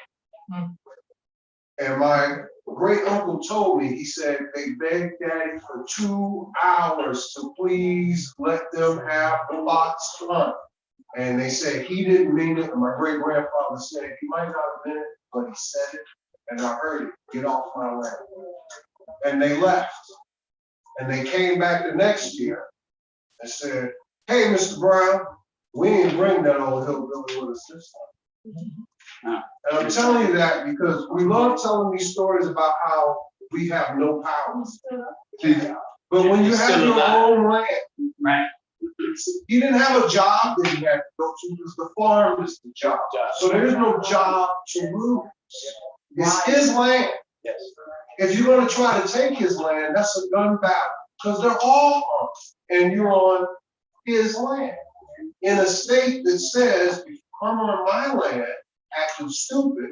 And my great uncle told me, he said, they begged Daddy for 2 hours to please let them have the fox hunt. And they said he didn't mean it. And my great grandfather said, he might not have meant it, but he said it. And I heard it, "Get off my land." And they left. And they came back the next year and said, "Hey, Mr. Brown, we didn't bring that old hillbilly with us this time." And I'm telling you that because we love telling these stories about how we have no power. But when you have your own land, Right. he didn't have a job that he had to go to, because the farm is the job. So there is no job to lose. It's his land. Yes. If you're gonna try to take his land, that's a gun battle, because they're all armed, and you're on his land. In a state that says, if you come on my land acting stupid,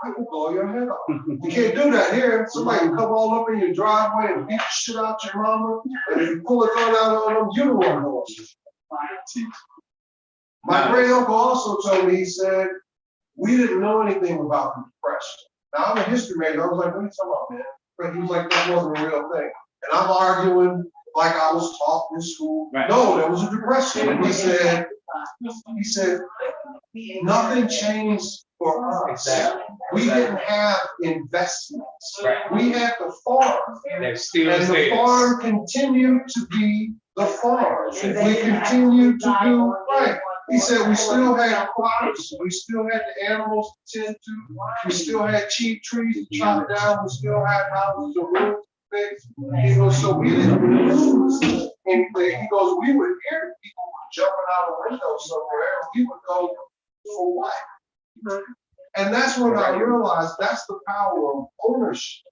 I can blow your head off. You can't do that here. Somebody can come all up in your driveway and beat the shit out your mama, and if you pull a gun out on them, you're the one who lost. My great uncle also told me, he said, we didn't know anything about the Depression. Now, I'm a history major. I was like, what are you talking about, man? But he was like, that wasn't a real thing. And I'm arguing like I was taught in school. Right. No, there was a depression. And he said, nothing changed for us. Exactly. We didn't have investments. Right. We had the farm. They're still And the there. farm continued to be the farm. We continued to do right. He said we still had crops, we still had the animals to tend to, we still had cheap trees to chop down, we still had houses and roofs to fix. He goes, so we didn't lose anything. He goes, we would hear people jumping out a window somewhere, and we would go, for what? And that's when I realized that's the power of ownership.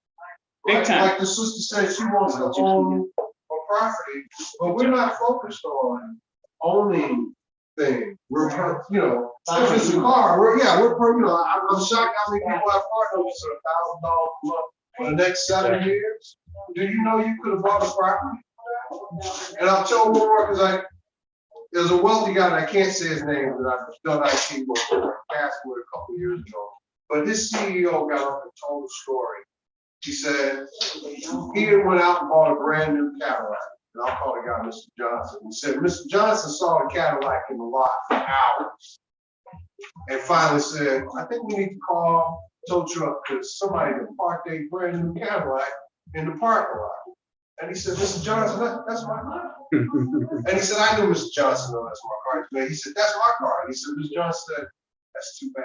Big time. Like the sister said, she wants to own a property, but we're not focused on owning things. We're, you know, if it's a car, we're, you know, I'm shocked how many people have car notes for $1,000 a month for the next 7 years. Do you know you could have bought a property? And I'll tell one more, because there's a wealthy guy, and I can't say his name, but I've done IT work for Password a couple of years ago. But this CEO got up and told a story. He said he went out and bought a brand new Cadillac. And I'll call the guy Mr. Johnson. He said, Mr. Johnson saw the Cadillac in the lot for hours. And finally said, I think we need to call tow truck, because somebody can park their brand new Cadillac in the parking lot. And he said, Mr. Johnson, that's my car. And he said, I knew Mr. Johnson, no, that's my car. He said, that's my car. And he said, Mr. Johnson said, that's too bad.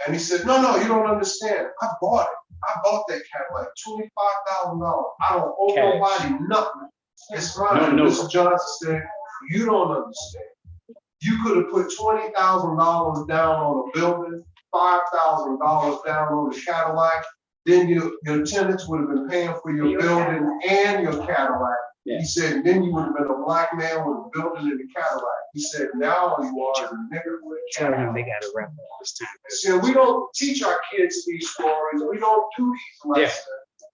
And he said, no, you don't understand. I bought it. I bought that Cadillac, $25,000. I don't owe nobody nothing. It's mine. No. Mr. Johnson said, you don't understand. You could have put $20,000 down on a building, $5,000 down on the Cadillac. Then your tenants would have been paying for your building and your Cadillac. Yeah. He said, then you would have been a black man with a building and a Cadillac. He said, now all you are is a nigger with a Cadillac. They got to wrap up this time. See, we don't teach our kids these stories. We don't do these lessons.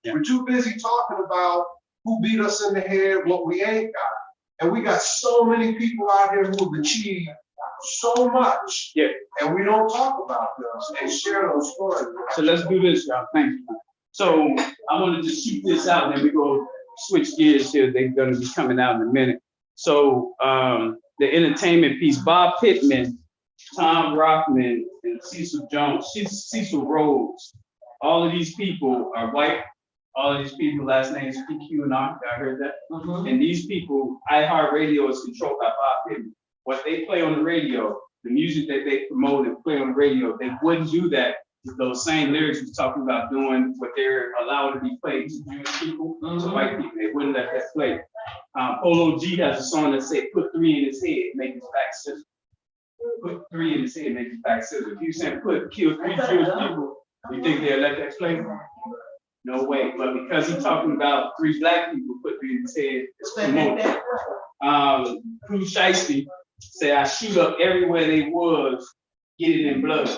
Yeah. We're too busy talking about who beat us in the head, what we ain't got. And we got so many people out here who've achieved so much. Yeah. And we don't talk about them and share those stories. So let's do this, y'all. Thank you. So I want to just shoot this out, and then we go switch gears here. They're going to be coming out in a minute. So the entertainment piece, Bob Pittman, Tom Rockman, and Cecil Jones, Cecil Rhodes. All of these people are white. All of these people, last names PQR. I heard that. Mm-hmm. And these people, iHeartRadio is controlled by Bob Pittman. What they play on the radio, the music that they promote and play on the radio, they wouldn't do that with those same lyrics we're talking about doing what they're allowed to be played to Jewish people, to white people. They wouldn't let that play. Polo G has a song that said, put 3 in his head, make his back simple. Put 3 3 in his head, maybe back scissors. If you said kill 3 Jewish people, you think they'll let that play? No way. But because he's talking about 3 black people put 3 in his head, it's promoted. Cruz Shiesty said, I shoot up everywhere they was, get it in blood.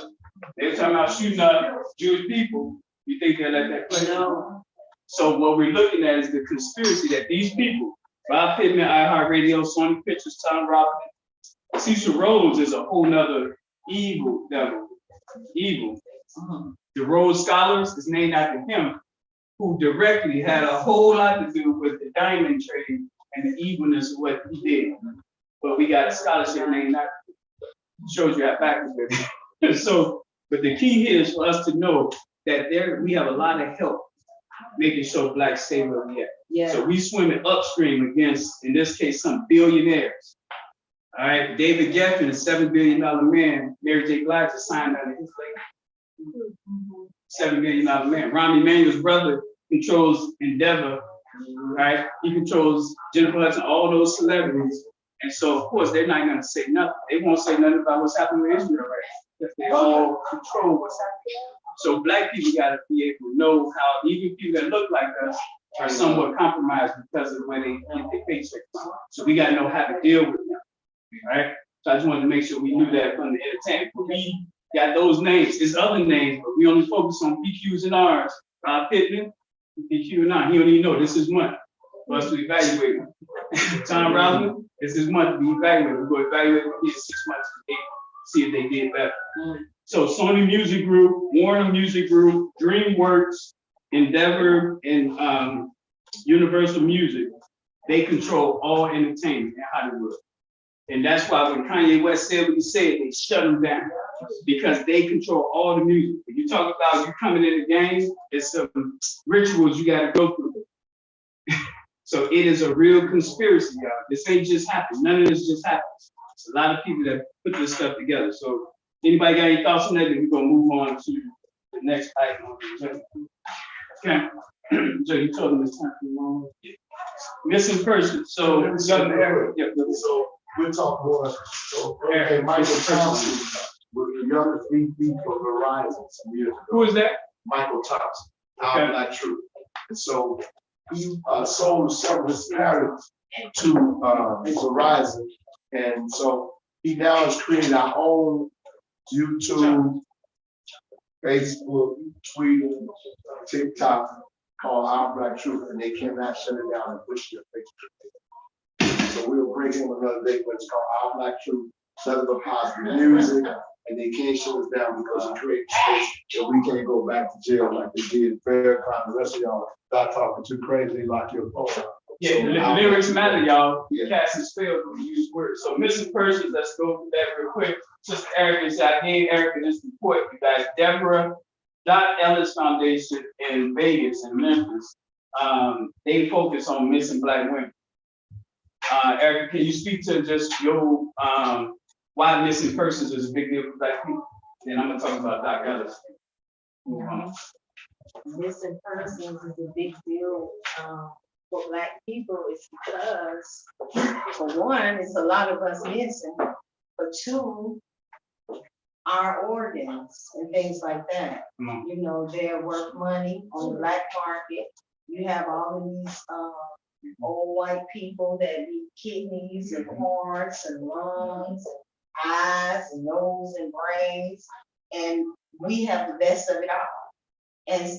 They're talking about shooting up Jewish people. You think they'll let that play? No. So what we're looking at is the conspiracy that these people, Bob Pittman, iHeartRadio, Sony Pictures, Tom Robbins, Cecil Rhodes is a whole nother evil devil. Evil. The Rhodes Scholars is named after him, who directly had a whole lot to do with the diamond trade and the evilness of what he did. But we got a scholarship named after him. Shows you how backwards it is. So, but the key here is for us to know that we have a lot of help making sure blacks stay where we at. Yeah. So we swimming upstream against, in this case, some billionaires. All right, David Geffen, a $7 billion man, Mary J. Blige signed out of his label. $7 billion man. Rahm Emanuel's brother controls Endeavor, right? He controls Jennifer Hudson, all those celebrities. And so, of course, they're not going to say nothing. They won't say nothing about what's happening with Israel right now. Because they all control what's happening. So black people got to be able to know how even people that look like us are somewhat compromised because of where they get their paycheck from. So we got to know how to deal with them, right? So I just wanted to make sure we knew that from the entertainment. We got those names. There's other names, but we only focus on PQs and Rs. Pittman, PQ and R. He don't even know this is month for us to evaluate him. Tom Robbins, this is month to be evaluated. We're going to evaluate them in 6 months to see if they did better. So Sony Music Group, Warner Music Group, DreamWorks, Endeavor, and Universal Music, they control all entertainment in Hollywood. And that's why when Kanye West said what he said, they shut him down because they control all the music. If you talk about you coming in the game, there's some rituals you got to go through. So it is a real conspiracy, y'all. This ain't just happened. None of this just happens. It's a lot of people that put this stuff together. So anybody got any thoughts on that? Then we're gonna move on to the next item on the agenda. Okay. So you told them it's time for long. Missing persons. So young Eric. Yeah, So we'll talk more. So, okay, Michael Thompson was the youngest VP for Verizon some years ago. who is that? Michael Thompson, Okay. I'm not true. And so he sold some of his patents to Verizon. And so he now has created our own YouTube, Facebook, Twitter, TikTok called Our Black Truth, and they cannot shut it down and push their Facebook. So we'll bring him another day, but it's called Our Black Truth, nothing but positive music, and they can't shut us down because we create space that we can't go back to jail like they did in Farrakhan. The rest of y'all start talking too crazy, lock your phone up. Yeah, So the lyrics matter, y'all. Cast and spell when we use words. So missing persons, let's go through that real quick. Sister Erica said, I gave Erica this report, you guys. Deborah Dot Ellis Foundation in Vegas and Memphis. They focus on missing Black women. Erica, can you speak to just your why missing persons is a big deal for Black people? Then I'm gonna talk about Doc Ellis. Missing persons is a big deal for Black people. It's because, for one, it's a lot of us missing. For two, our organs and things like that. You know, they're worth money on the black market. You have all of these old white people that need kidneys and hearts and lungs, and eyes and nose and brains, and we have the best of it all.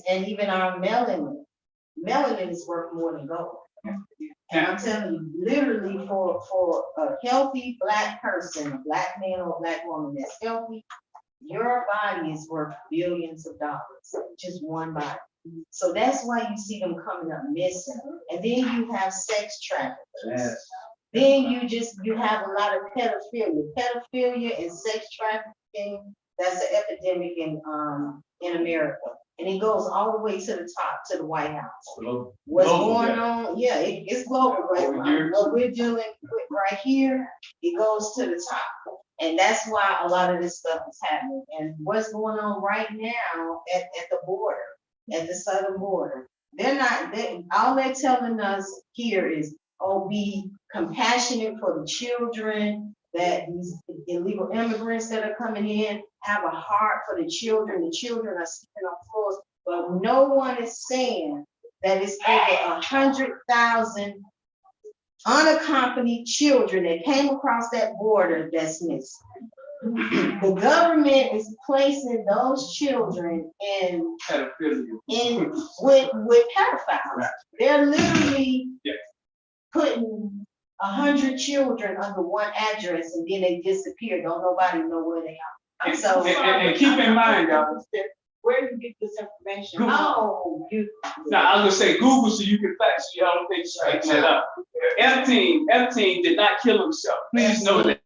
And even our melanin is worth more than gold. And I'm telling you, literally for a healthy Black person, a Black man or a Black woman that's healthy, your body is worth billions of dollars, just one body. So that's why you see them coming up missing. And then you have sex traffickers. Yes. Then you have a lot of pedophilia. Pedophilia and sex trafficking, that's an epidemic in America. And it goes all the way to the top, to the White House. What's going on? Yeah, it's global. But what we're dealing with right here, it goes to the top. And that's why a lot of this stuff is happening. And what's going on right now at the border, at the southern border, all they're telling us here is, oh, be compassionate for the children that these illegal immigrants that are coming in have a heart for the children are sleeping on floors, but no one is saying that it's over 100,000 unaccompanied children that came across that border that's missing. The government is placing those children in with pedophiles. They're literally putting 100 children under one address and then they disappear. Don't nobody know where they are. So And keep in mind, y'all. Where do you get this information? oh, you. Now, I was gonna say Google so you can fact, so y'all don't think straighten that up. Epstein did not kill himself. Please know that.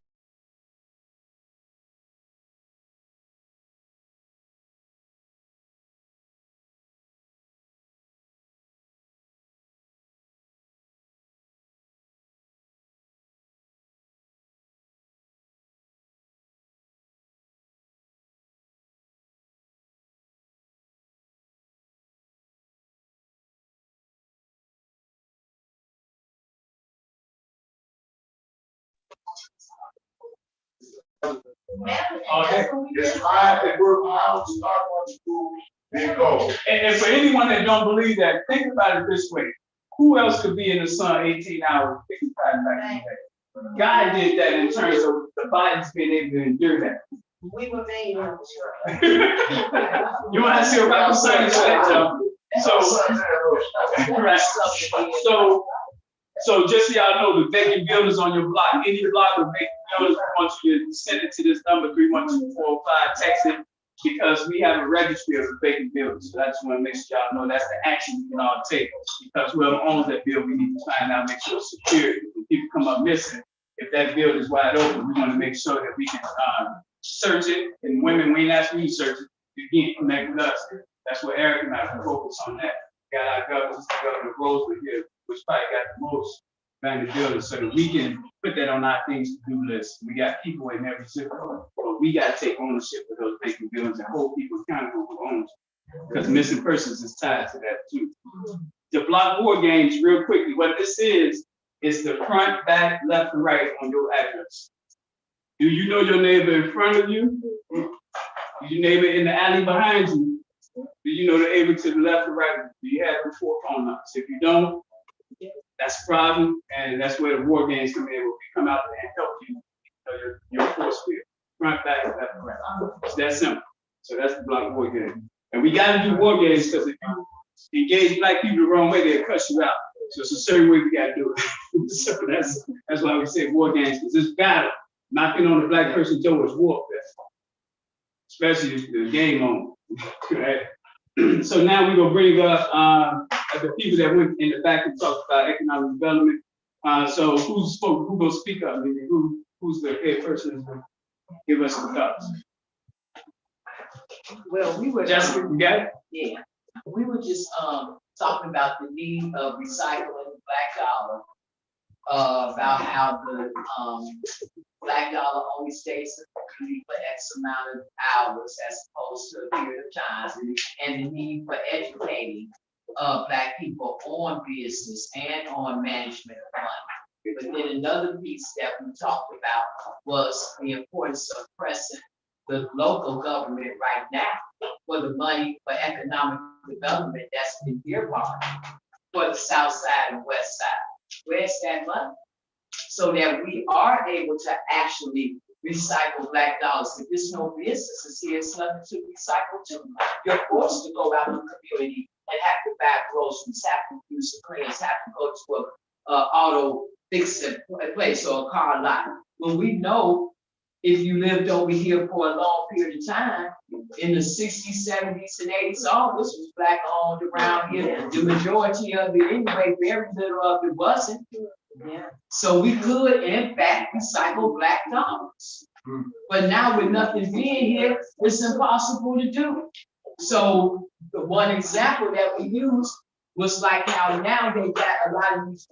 Okay. It's fine to work out, start on school, then go. And for anyone that don't believe that, think about it this way. Who else could be in the sun 18 hours, 55 back in the day? God did that in terms of the body's being able to endure that. We were made on You want to see a rocket science for that, Joe? So just so y'all know, the vacant buildings on your block, any block with vacant buildings, I want you to send it to this number 312-405, text it, because we have a registry of the vacant buildings. So I just want to make sure y'all know that's the action we can all take. Because whoever owns that building, we need to find out, make sure it's secure. When people come up missing, if that building is wide open, we want to make sure that we can search it. And women, we ain't asking you to search it. Again, connect with us. That's what Eric and I can focus on that. Got our Governor Rosewood here, which probably got the most abandoned buildings, so that we can put that on our things to do list. We got people in every zip code, but we got to take ownership of those vacant buildings and hold people accountable for ownership, because missing persons is tied to that too. To block war games, real quickly, what this is the front, back, left, and right on your address. Do you know your neighbor in front of you? Do your neighbor in the alley behind you? Do you know the neighbor to the left or right? Do you have before phone numbers? If you don't, that's a problem, and that's where the war games come in, where we come out there and help you, your force field, front, back, left, and right. It's that simple. So that's the block war game. And we got to do war games because if you engage black people the wrong way, they'll cuss you out. So it's a certain way we got to do it. So that's why we say war games, because it's battle. Knocking on the black person's door is warfare, especially if the game on. Right? So now we're gonna bring up the people that went in the back and talked about economic development. So who's gonna speak up? Who's the head person who's gonna give us some thoughts? Well, we were Jessica, you got it? Yeah, we were just talking about the need of recycling the black dollar, about how the black dollar only stays in the community for X amount of hours as opposed to a period of time, and the need for educating black people on business and on management of money. But then another piece that we talked about was the importance of pressing the local government right now for the money for economic development that's been earmarked for the south side and west side. Where's that money? So that we are able to actually recycle black dollars. If there's no businesses here, it's nothing to recycle to. You're forced to go out in the community and have to buy groceries, have to use the cleaners, have to go to a auto fixing place or a car lot. When we know if you lived over here for a long period of time, in the 60s, 70s, and 80s, all this was black owned around here. The majority of it anyway, very little of it wasn't. Yeah. So we could, in fact, recycle black dollars. But now with nothing being here, it's impossible to do. So the one example that we used was like how now they got a lot of these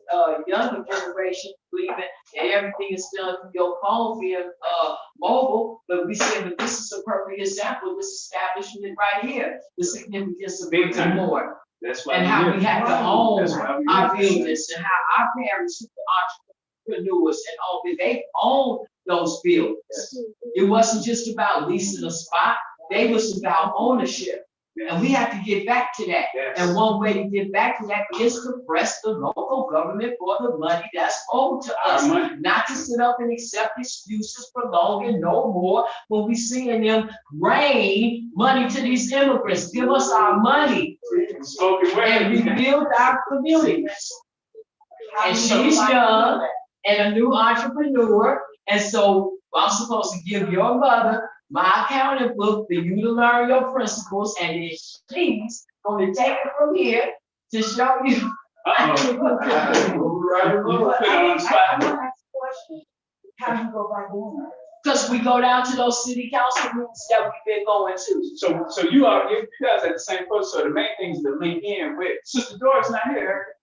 younger generation believing that everything is done through your phone via mobile. But we said that this is a perfect example, this establishment right here, the significance of big and more. That's why And how we have to own our business. business and how our parents who were entrepreneurs and all, they own those buildings. It wasn't just about leasing a spot, they was about ownership. And we have to get back to that. And one way to get back to that is to press the local government for the money that's owed to us. Not to sit up and accept excuses for long and no more when we seeing them rain money to these immigrants. Give us our money and rebuild our communities. And she's young and a new entrepreneur. And so I'm supposed to give your mother my accounting book for you to learn your principles, and then she's going to take it from here to show you. I want to ask a question. How do you go about doing that? Because we go down to those city council meetings that we've been going to. So you guys at the same post. So the main thing is to link in with Sister Doris not here.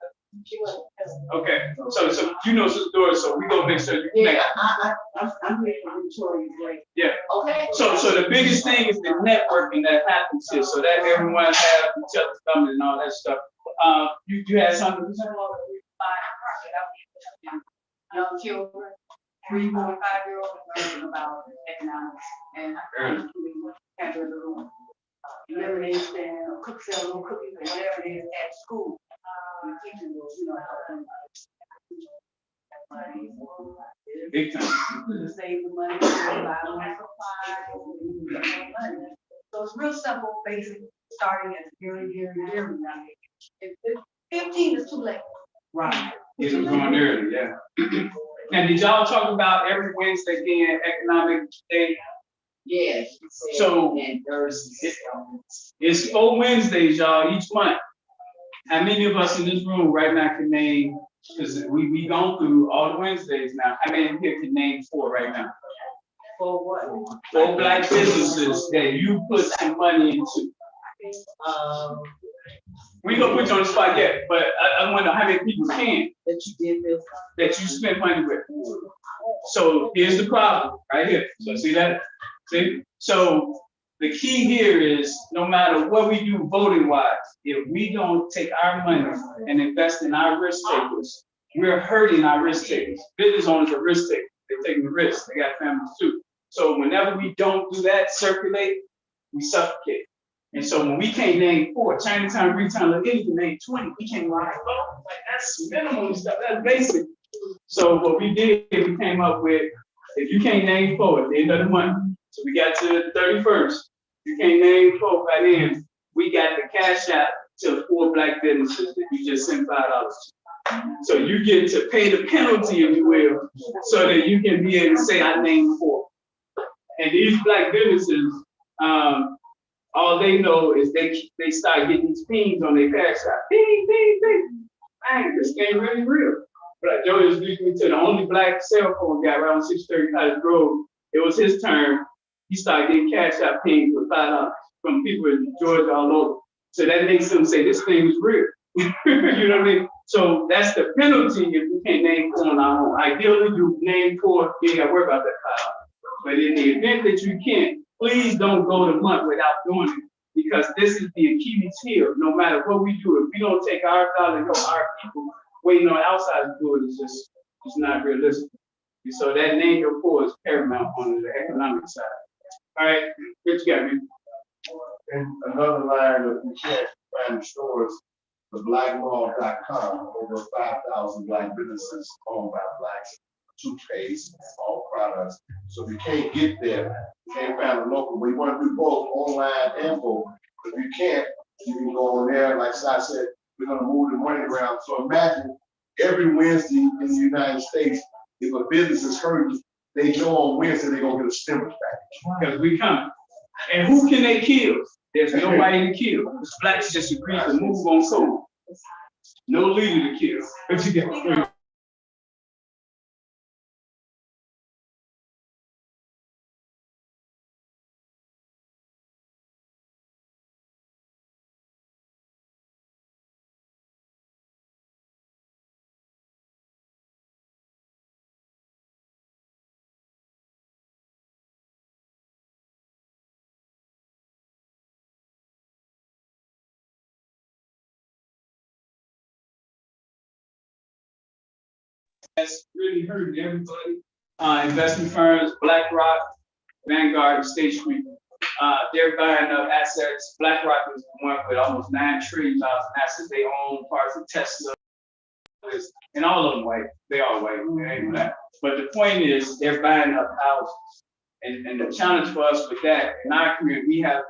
Okay, so you know Sister Doris, so we gonna make sure you connect. I'm here for Victoria's Way. Yeah. Okay. So the biggest thing is the networking that happens here, so that everyone has each other's numbers and all that stuff. You had something to say? Young children, 3, 4, 5-year-olds learning about economics, and I have a little lemonade stand, or sell little cookies or whatever it is at school. The teachers will, help them. Big time. To save the money, to buy more supplies, money. So it's real simple, basic, starting at very young age. If 15 is too late. Right. Get them going early, yeah. And did y'all talk about every Wednesday being economic day? Yeah. So it's 4 Wednesdays, y'all, each month. How many of us in this room right now can name, because we gone through all the Wednesdays now, how many here can name 4 right now? For what? 4 Black businesses that you put some money into. We ain't gonna put you on the spot yet, but I want to know how many people can That you did this. that you spent money with. So here's the problem right here. So see that? See? So the key here is no matter what we do voting wise, if we don't take our money and invest in our risk takers, we're hurting our risk takers. Business owners are risk takers. They're taking risks. They got families too. So whenever we don't do that, circulate, we suffocate. And so when we can't name 4, Chinatown, Retown, you can name 20. We can't like, oh, like that's minimum stuff. That's basic. So what we did, we came up with, if you can't name 4 at the end of the month, so we got to the 31st, you can't name 4 by then, we got the cash out to 4 Black businesses that you just sent $5 to. So you get to pay the penalty, if you will, so that you can be able to say, I named 4. And these Black businesses, all they know is they start getting these pings on their cash out. Ping, ping, ping. Man, this game really real. But Joe introduced me to the only Black cell phone guy around 630 Cottage Grove. It was his turn. He started getting cash out pings for $5 from people in Georgia all over. So that makes them say this thing is real. You know what I mean? So that's the penalty if you can't name 4 on our own. Ideally, you name 4, you ain't got to worry about that $5. But in the event that you can't, please don't go the month without doing it, because this is the Achilles heel. No matter what we do, if we don't take our dollar and help our people, waiting on outside to do it is just it's not realistic. And so that name your 4 is paramount on the economic side. All right, what you got, man? And another line that we can't find in stores, the blackmall.com, over 5,000 Black businesses owned by Blacks, toothpaste, all products. So if you can't get there, you can't find a local. We want to do both online and both. If you can't, you can go on there. Like I said, we're going to move the money around. So imagine every Wednesday in the United States, if a business is hurting, they know on Wednesday they're going to get a stimulus package. Because we come. And who can they kill? There's nobody to kill. The Blacks just agree to move on soul. No leader to kill. What you got? That's really hurting everybody. investment firms, BlackRock, Vanguard, and State Street. They're buying up assets. BlackRock is the one with almost $9 trillion in assets. They own parts of Tesla, and all of them white. They all white. They ain't black. But the point is, they're buying up houses. And the challenge for us with that, in our community, we have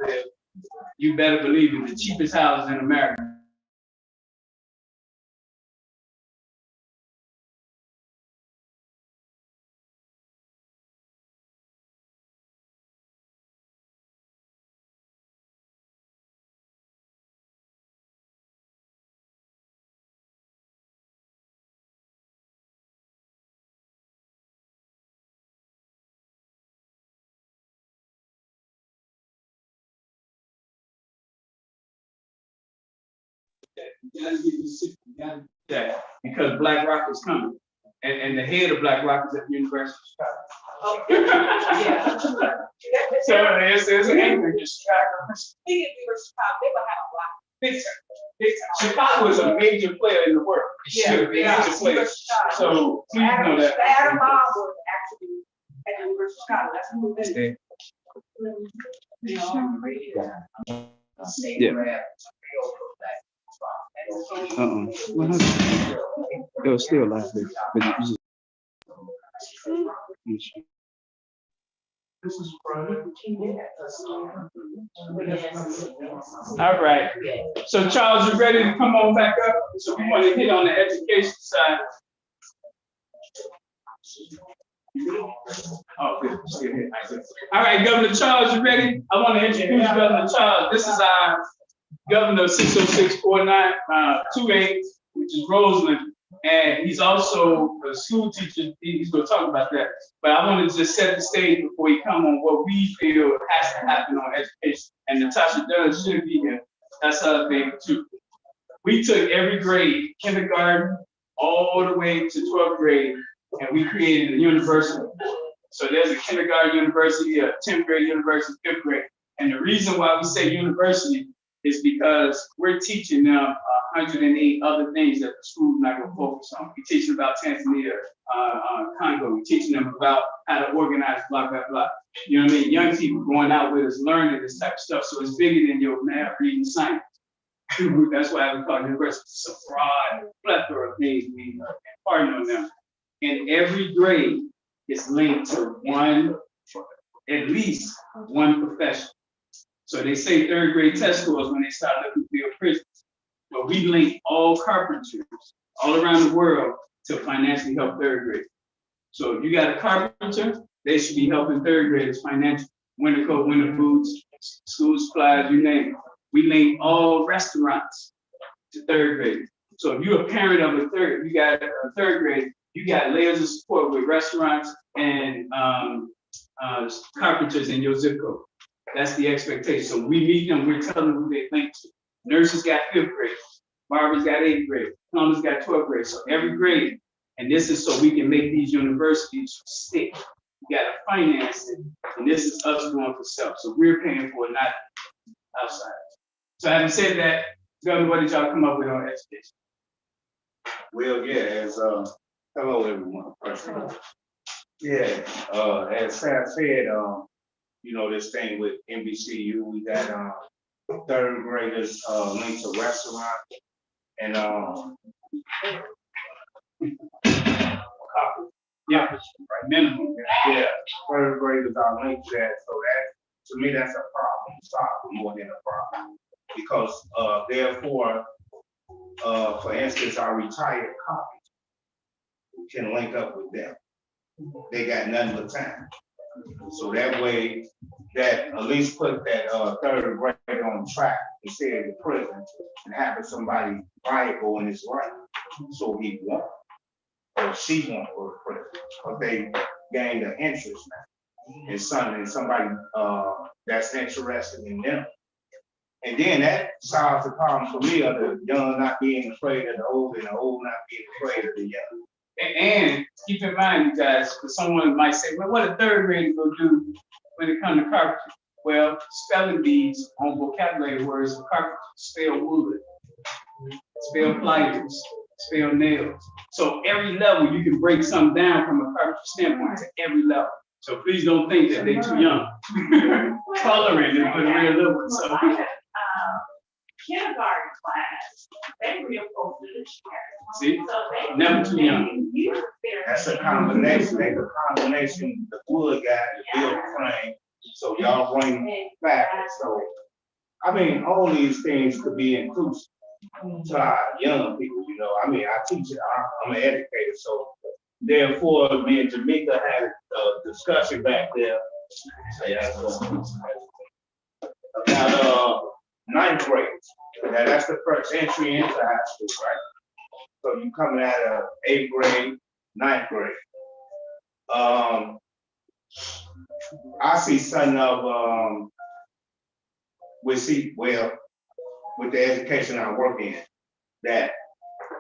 you better believe it, the cheapest houses in America. Yeah, because BlackRock is coming. And the head of BlackRock is at the University of Chicago. Oh, yeah. So it's an anchor in Chicago. They will have a lot. Chicago is a major player in the world. It should be a major player. So please know that. Adam Bob was actually at the University of Chicago. That's who it is. Yeah. What happened? It was still live there, but you just. This is private. All right. So Charles, you ready to come on back up? So we want to hit on the education side. Oh, good. Still here. All right, Governor Charles, you ready? I want to introduce Governor Charles. This is our Governor 6064928, which is Roseland. And he's also a school teacher. He's going to talk about that. But I want to just set the stage before he come on what we feel has to happen on education. And Natasha Dunn should be here. That's her thing too. We took every grade, kindergarten, all the way to 12th grade, and we created a university. So there's a kindergarten university, a 10th grade university, 5th grade. And the reason why we say university is because we're teaching them 108 other things that the school's not going to focus on. We're teaching about Tanzania, Congo. We're teaching them about how to organize, blah, blah, blah. You know what I mean? Young people going out with us, learning this type of stuff. So it's bigger than your math, reading, science. That's why we call it university. It's a broad plethora of things we partner on them. And every grade is linked to at least one profession. So they say third grade test scores when they start looking for your prisons. But we link all carpenters all around the world to financially help third grade. So if you got a carpenter, they should be helping third graders financially. Winter coat, winter boots, school supplies, you name it. We link all restaurants to third grade. So if you're a parent of you got a third grade, you got layers of support with restaurants and carpenters in your zip code. That's the expectation. So we meet them, we're telling them who they link to. Nurses got 5th grade, barbers got 8th grade, plumbers got 12th grade. So every grade, and this is so we can make these universities stick. We gotta finance it, and this is us doing for self. So we're paying for it, not outside. So having said that, Governor, what did y'all come up with on education? Well, yeah, hello everyone. First of all. Yeah, as Sam said, you know, this thing with NBCU, we got third graders linked to restaurant and Yeah, right, minimum. yeah, third graders are linked to that. So that, to me, that's a problem, solved more than a problem. Because therefore, for instance, our retired cops can link up with them. They got nothing but time. So that way, that at least put that third grade on track instead of the prison and having somebody viable in his life. So he won't, or she won't go to prison, because they gained an interest now in somebody that's interested in them. And then that solves the problem for me of the young not being afraid of the old and the old not being afraid of the young. And keep in mind, you guys, because someone might say, well, what a third grader will do when it comes to carpentry? Well, spelling bees on vocabulary words for carpentry, spell wood, spell pliers, spell nails. So every level, you can break something down from a carpentry standpoint to every level. So please don't think that they're too young. Coloring is for the real little ones. So. I had, kindergarten class, they real close to the chair. See, So they- never too young. they use their- That's a combination, the wood guy, the build frame, so y'all bring back, so. I mean, all these things could be inclusive to our young people, you know, I mean, I teach it, I'm an educator, so. Therefore, me and Jamaica had a discussion back there. About, ninth grade, now that's the first entry into high school, right? So you coming out of 8th grade, 9th grade. I see something of, with the education I work in, that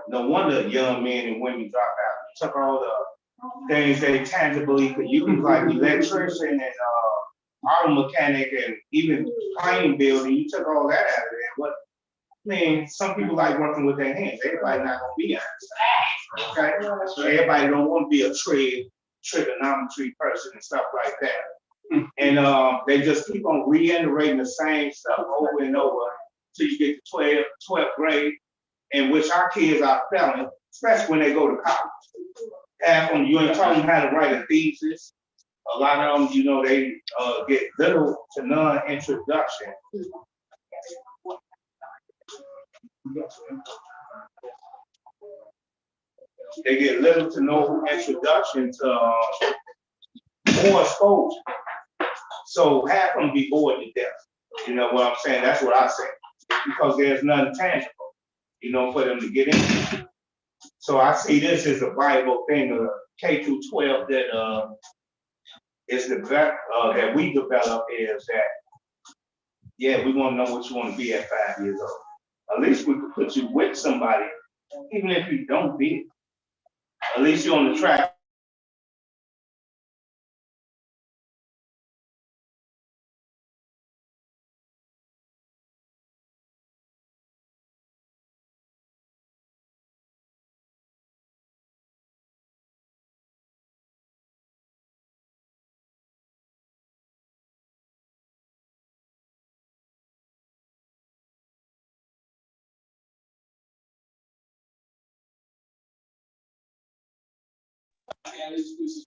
no wonder young men and women drop out. You took all the things they tangibly could use, like electrician and auto mechanic and even plane building, you took all that out of there. What, I mean, some people like working with their hands. Everybody not gonna be honest. Okay? So everybody don't want to be a trigonometry person and stuff like that. And they just keep on reiterating the same stuff over and over till you get to 12th grade, in which our kids are failing, especially when they go to college. Half of them, you ain't telling them how to write a thesis. A lot of them, you know, they get little to none introduction. They get little to no introduction to more exposure. So half of them be bored to death. You know what I'm saying? That's what I say. Because there's nothing tangible, you know, for them to get into. So I see this as a viable thing of K through 12 that is that we develop is that, yeah, we want to know what you want to be at 5 years old. At least we could put you with somebody, even if you don't be it. At least you're on the track. Yeah, this is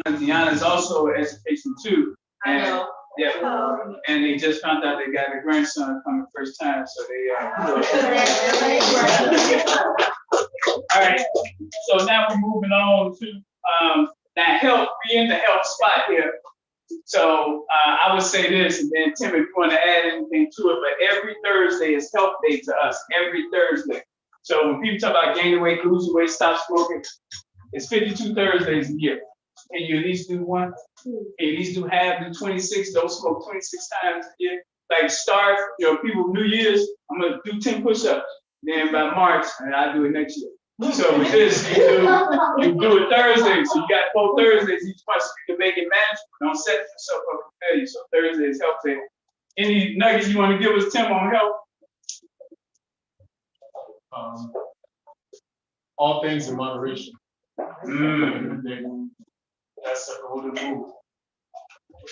Deanna is also education too. I know. Yeah, and they just found out they got a grandson coming first time, so they all right, so now we're moving on to that health, we in the health spot here. So I would say this, and then Tim, if you want to add anything to it, but every Thursday is health day to us, every Thursday. So when people talk about gaining weight, losing weight, stop smoking, it's 52 Thursdays a year. Can you at least do one? Can you at least do half, do 26, don't smoke 26 times a year? Like start, you know, people, New Year's, I'm gonna do 10 push-ups. Then by March, and I'll do it next year. So with this, you do it Thursday. So you got 4 Thursdays each month, so you can make it manageable. Don't set yourself up for failure. So Thursday is health day. Any nuggets you want to give us, Tim, on health? All things in moderation. Mm. That's the golden rule.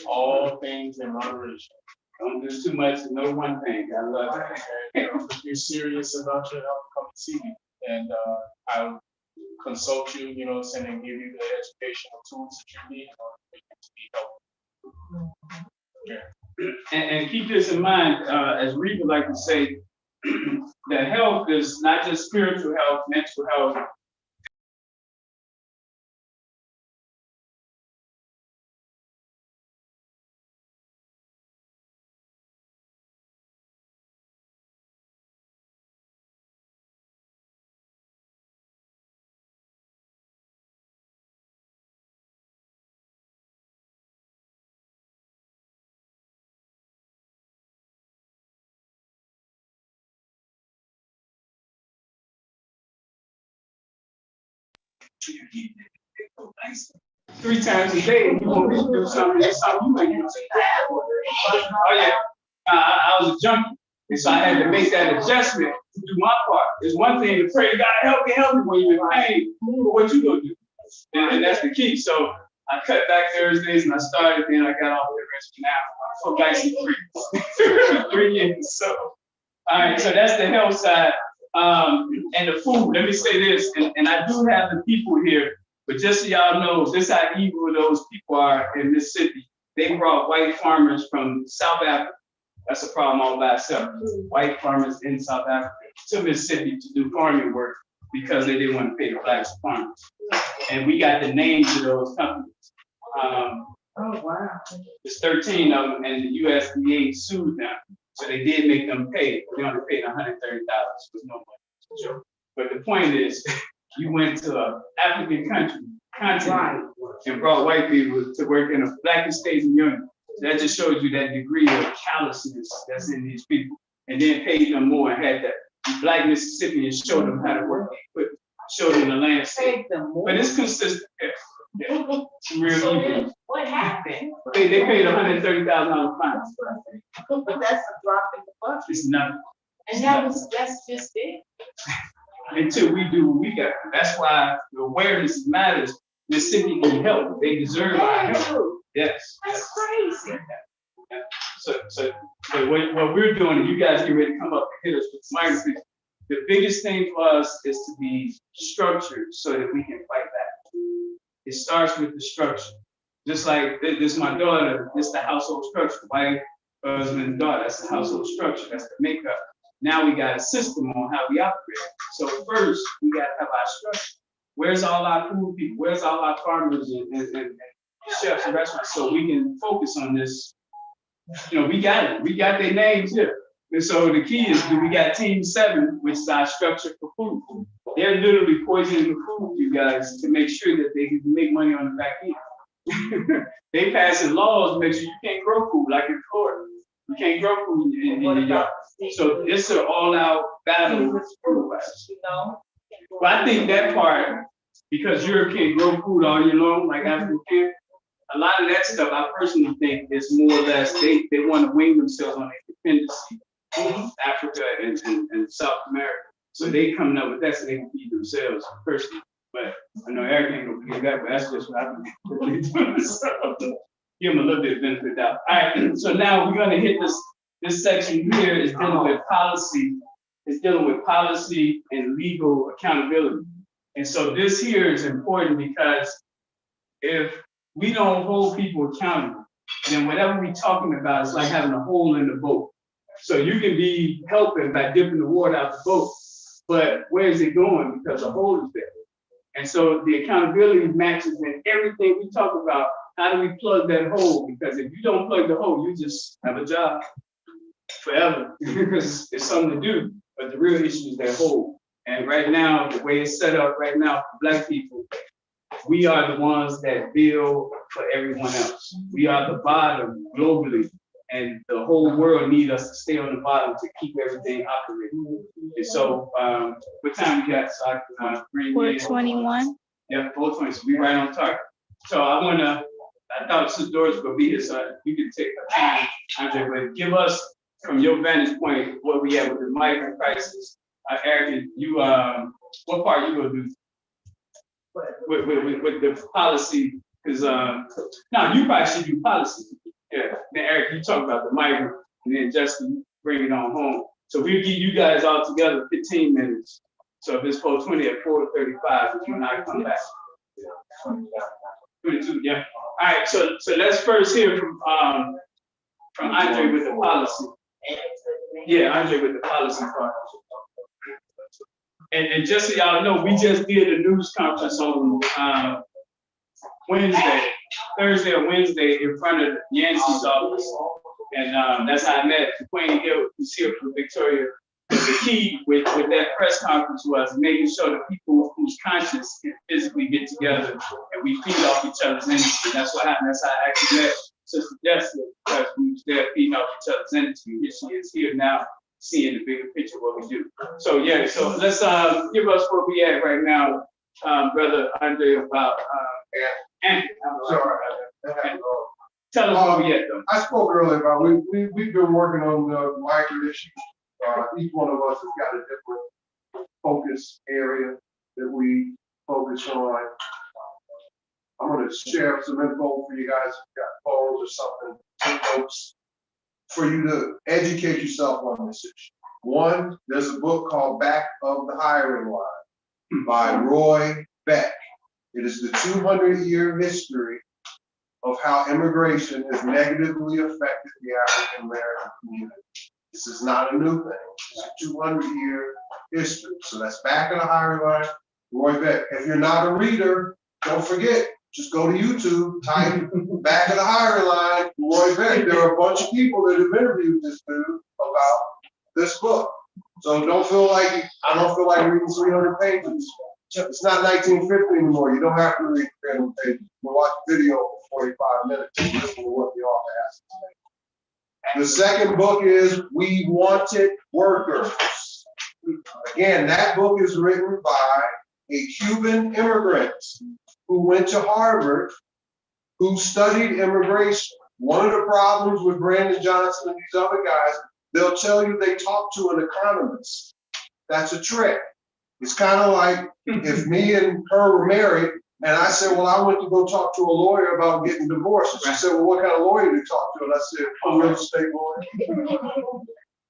All things in moderation. Don't do too much of no one thing. I love it. And if you're serious about your health, come and see me. And I'll consult you, you know, and give you the educational tools that you need in order for you to be healthy. Yeah. And keep this in mind, as Reed would like to say, that health is not just spiritual health, mental health. Three times a day, you want me to do something, that's something you might do. Oh yeah, I was a junkie, and so I had to make that adjustment do my part. It's one thing to pray, God help me when you're in pain, but what you gonna do? And that's the key. So I cut back Thursdays and I started, then I got off the rest now. I'm actually 3 years. So, all right, so that's the health side. And the food, let me say this, and I do have the people here, but just so y'all know, this how evil those people are in Mississippi. They brought white farmers from South Africa. That's a problem all by itself. White farmers in South Africa to Mississippi to do farming work because they didn't want to pay the black farmers. And we got the names of those companies. Oh, wow. There's 13 of them, and the USDA sued them. So they did make them pay. They only paid $130 with no money. It's a joke. But the point is, you went to an African continent and brought white people to work in the blackest states in the union. So that just shows you that degree of callousness that's in these people. And then paid them more and had that black Mississippians show them how to work the equipment, show them the landscape. But it's consistent. Yeah. It's real So evil. then, what happened? They paid $130,000 fine. But that's a drop in the bucket. It's nothing. And that's just it. Until we do what we got. That's why the awareness matters. Mississippi need help. They deserve our help. Yes. That's crazy. Yeah. So what we're doing, and you guys get ready to come up and hit us with some items. The biggest thing for us is to be structured so that we can fight back. It starts with the structure. Just like this, my daughter, this is the household structure. Wife, husband, and daughter, that's the household structure. That's the makeup. Now we got a system on how we operate. So first, we got to have our structure. Where's all our food people? Where's all our farmers and chefs and restaurants? So we can focus on this. You know, we got it. We got their names here. And so the key is, we got Team 7, which is our structure for food. They're literally poisoning the food, you guys, to make sure that they can make money on the back end. They passing laws to make sure you can't grow food like in Florida. You can't grow food in your yard. So it's an all-out battle. Well, I think that part, because Europe can't grow food all year long like Africa can, a lot of that stuff I personally think is more or less they want to wing themselves on their dependency on Africa and South America. So they coming up with that so they can feed themselves personally. But I know Eric ain't gonna believe that, but that's just what I think. So give them a little bit of benefit out. All right, so now we're gonna hit this section here is dealing with policy. It's dealing with policy and legal accountability. And so this here is important because if we don't hold people accountable, then whatever we're talking about is like having a hole in the boat. So you can be helping by dipping the water out the boat, but where is it going? Because the hole is there. And so the accountability matches in everything we talk about. How do we plug that hole? Because if you don't plug the hole, you just have a job forever because it's something to do. But the real issue is that hole. And right now, the way it's set up right now for Black people, we are the ones that build for everyone else. We are the bottom globally, and the whole world needs us to stay on the bottom to keep everything operating. And so, what time we got? So I can bring in 421. Yeah, 420. So we right on target. So I thought Sister Doris was gonna be here, so you can take the time, Andre, but give us from your vantage point what we have with the migrant crisis. Eric, you what part you gonna do with the policy? Because now you probably should do policy. Yeah. Then Eric, you talk about the migrant, and then Justin bring it on home. So we'll give you guys all together 15 minutes. So if it's 420 at 4:35, if you and I come back. 22, yeah. All right, so let's first hear from Andre with the policy. Yeah, Andre with the policy part. And just so y'all know, we just did a news conference on Thursday or Wednesday in front of Yancey's office. And that's how I met Queen Hill, who's here from Victoria. But the key with that press conference was making sure that people whose conscience can physically get together and we feed off each other's energy. And that's what happened. That's how I actually met Sister Jessica, because we was there feeding off each other's energy. Here she is here now, seeing the bigger picture of what we do. So yeah, so let's give us where we at right now, Brother Andre, about Anthony. I'm sorry. Tell us where we at though. I spoke earlier about we've been working on the migrant issue Each one of us has got a different focus area that we focus on. I'm gonna share some info for you guys, if you got phones or something, take notes, for you to educate yourself on this issue. One, there's a book called Back of the Hiring Line by Roy Beck. It is the 200-year history of how immigration has negatively affected the African American community. This is not a new thing. It's a 200-year history. So that's Back of the Hiring Line, Roy Beck. If you're not a reader, don't forget, just go to YouTube, type Back of the Hiring Line, Roy Beck. There are a bunch of people that have interviewed this dude about this book. So don't feel like, I don't feel like reading 300 pages. It's not 1950 anymore. You don't have to read 300 pages. You can watch a video for 45 minutes and listen to what the author has to say. The second book is We Wanted Workers. Again, that book is written by a Cuban immigrant who went to Harvard, who studied immigration. One of the problems with Brandon Johnson and these other guys, they'll tell you they talk to an economist. That's a trick. It's kind of like if me and her were married, and I said, well, I went to go talk to a lawyer about getting divorced. And she said, well, what kind of lawyer do you talk to? And I said, a real estate lawyer.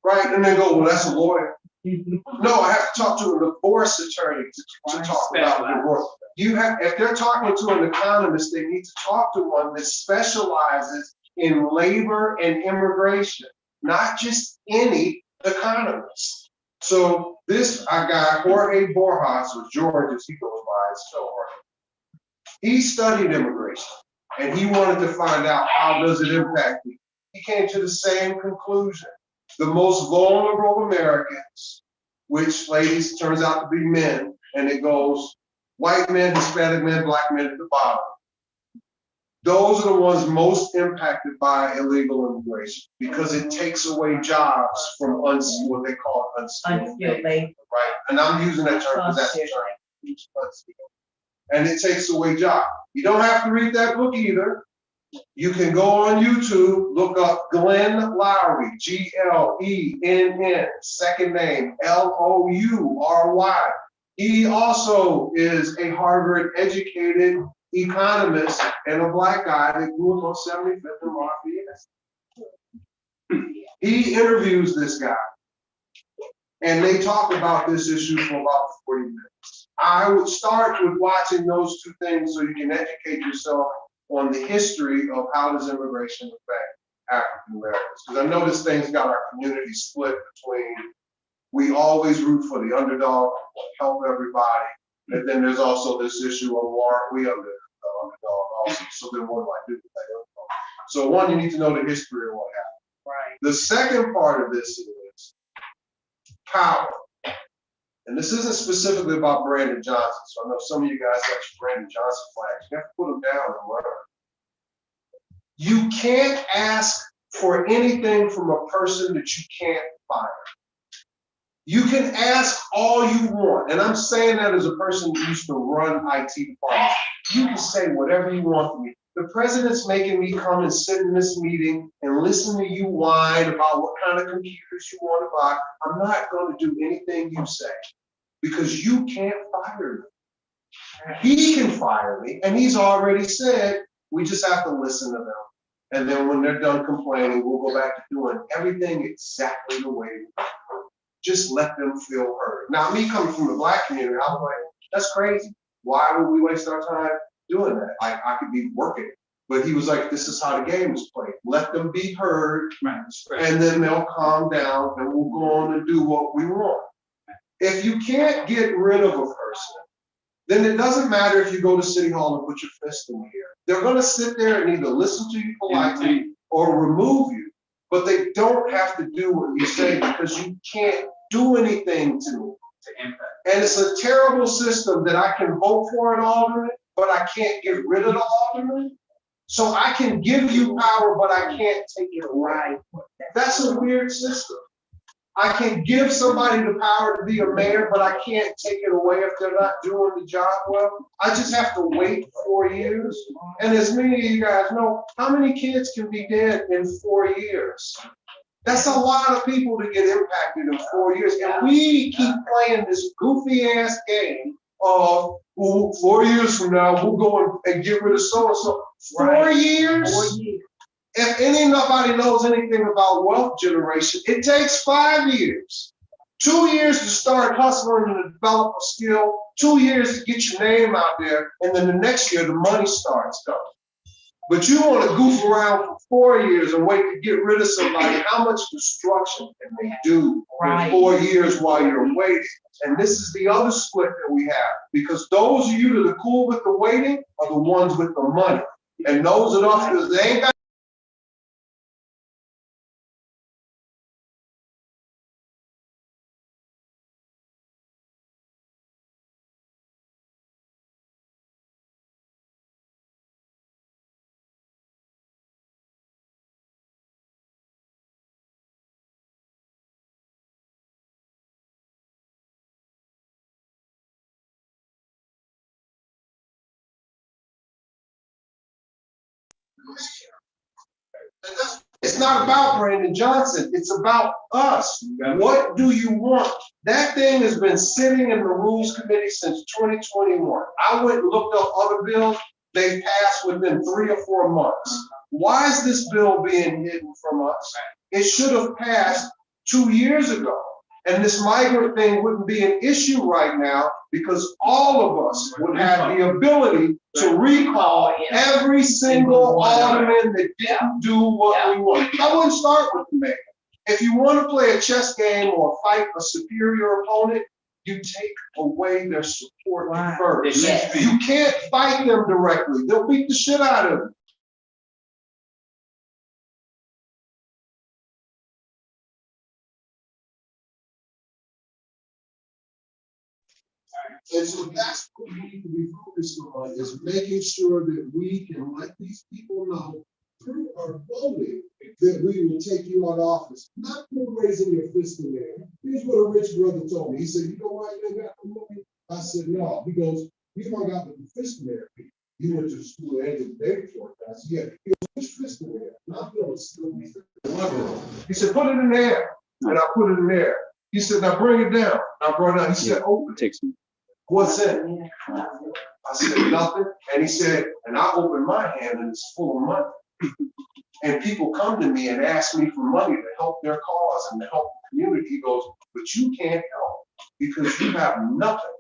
Right? And they go, well, that's a lawyer. No, I have to talk to a divorce attorney to talk about divorce. You have, if they're talking to an economist, they need to talk to one that specializes in labor and immigration, not just any economist. So this, I got Jorge Borjas, or George as he goes by, it's still Jorge. He studied immigration and he wanted to find out how does it impact people. He came to the same conclusion. The most vulnerable Americans, which ladies turns out to be men, and it goes white men, Hispanic men, black men at the bottom. Those are the ones most impacted by illegal immigration because it takes away jobs from what they call unskilled labor, right? And I'm using that term because that's the term. And it takes away jobs. You don't have to read that book either. You can go on YouTube, look up Glenn Loury, Glenn, second name Loury. He also is a Harvard educated economist and a black guy that grew up on 75th and Lafayette. He interviews this guy and they talk about this issue for about 40 minutes. I would start with watching those two things so you can educate yourself on the history of how does immigration affect African Americans. Because I know this thing's got our community split between we always root for the underdog, help everybody, and then there's also this issue of war, we under the underdog also. So then what do I do with that underdog? So one, you need to know the history of what happened. Right. The second part of this is power. And this isn't specifically about Brandon Johnson. So I know some of you guys have Brandon Johnson flags. You have to put them down and learn. You can't ask for anything from a person that you can't fire. You can ask all you want. And I'm saying that as a person who used to run IT departments. You can say whatever you want to me. The president's making me come and sit in this meeting and listen to you whine about what kind of computers you want to buy. I'm not going to do anything you say because you can't fire me. He can fire me, and he's already said we just have to listen to them. And then when they're done complaining, we'll go back to doing everything exactly the way we do. Just let them feel heard. Now, me coming from the black community, I'm like, that's crazy. Why would we waste our time doing that? I could be working. But he was like, this is how the game is played. Let them be heard, and then they'll calm down, and we'll go on and do what we want. If you can't get rid of a person, then it doesn't matter if you go to City Hall and put your fist in the air. They're going to sit there and either listen to you politely or remove you. But they don't have to do what you say because you can't do anything to me. And it's a terrible system that I can vote for an alderman, but I can't get rid of the alderman. So I can give you power, but I can't take it away. That's a weird system. I can give somebody the power to be a mayor, but I can't take it away if they're not doing the job well. I just have to wait 4 years. And as many of you guys know, how many kids can be dead in 4 years? That's a lot of people to get impacted in 4 years. And we keep playing this goofy ass game of, well, 4 years from now, we'll go and get rid of so-and-so. 4 years? 4 years. If anybody knows anything about wealth generation, it takes 5 years. 2 years to start hustling and to develop a skill, 2 years to get your name out there, and then the next year the money starts coming. But you want to goof around for 4 years and wait to get rid of somebody. How much destruction can they do in 4 years while you're waiting? And this is the other split that we have, because those of you that are cool with the waiting are the ones with the money. And those of us that ain't got it's not about Brandon Johnson. It's about us. What do you want? That thing has been sitting in the Rules Committee since 2021. I went and looked up other bills. They passed within 3 or 4 months. Why is this bill being hidden from us? It should have passed 2 years ago. And this migrant thing wouldn't be an issue right now because all of us would have the ability to recall every single alderman that didn't do what we want. I wouldn't start with the mayor. If you want to play a chess game or fight a superior opponent, you take away their support first. Yes. You can't fight them directly. They'll beat the shit out of you. And so that's what we need to be focused on, is making sure that we can let these people know through our voting that we will take you out of office. Not through raising your fist in there. Here's what a rich brother told me. He said, you know why you ain't got the money? I said, no. He goes, you hung out with the fist in there. You went to the school and ended the day before. I said, yeah. He goes, which fist in there? Not those. He said, put it in there. And I put it in there. He said, now bring it down. I brought it down. He said, open it. What's in it? I said, nothing. And he said, and I opened my hand and it's full of money. And people come to me and ask me for money to help their cause and to help the community. He goes, but you can't help because you have nothing,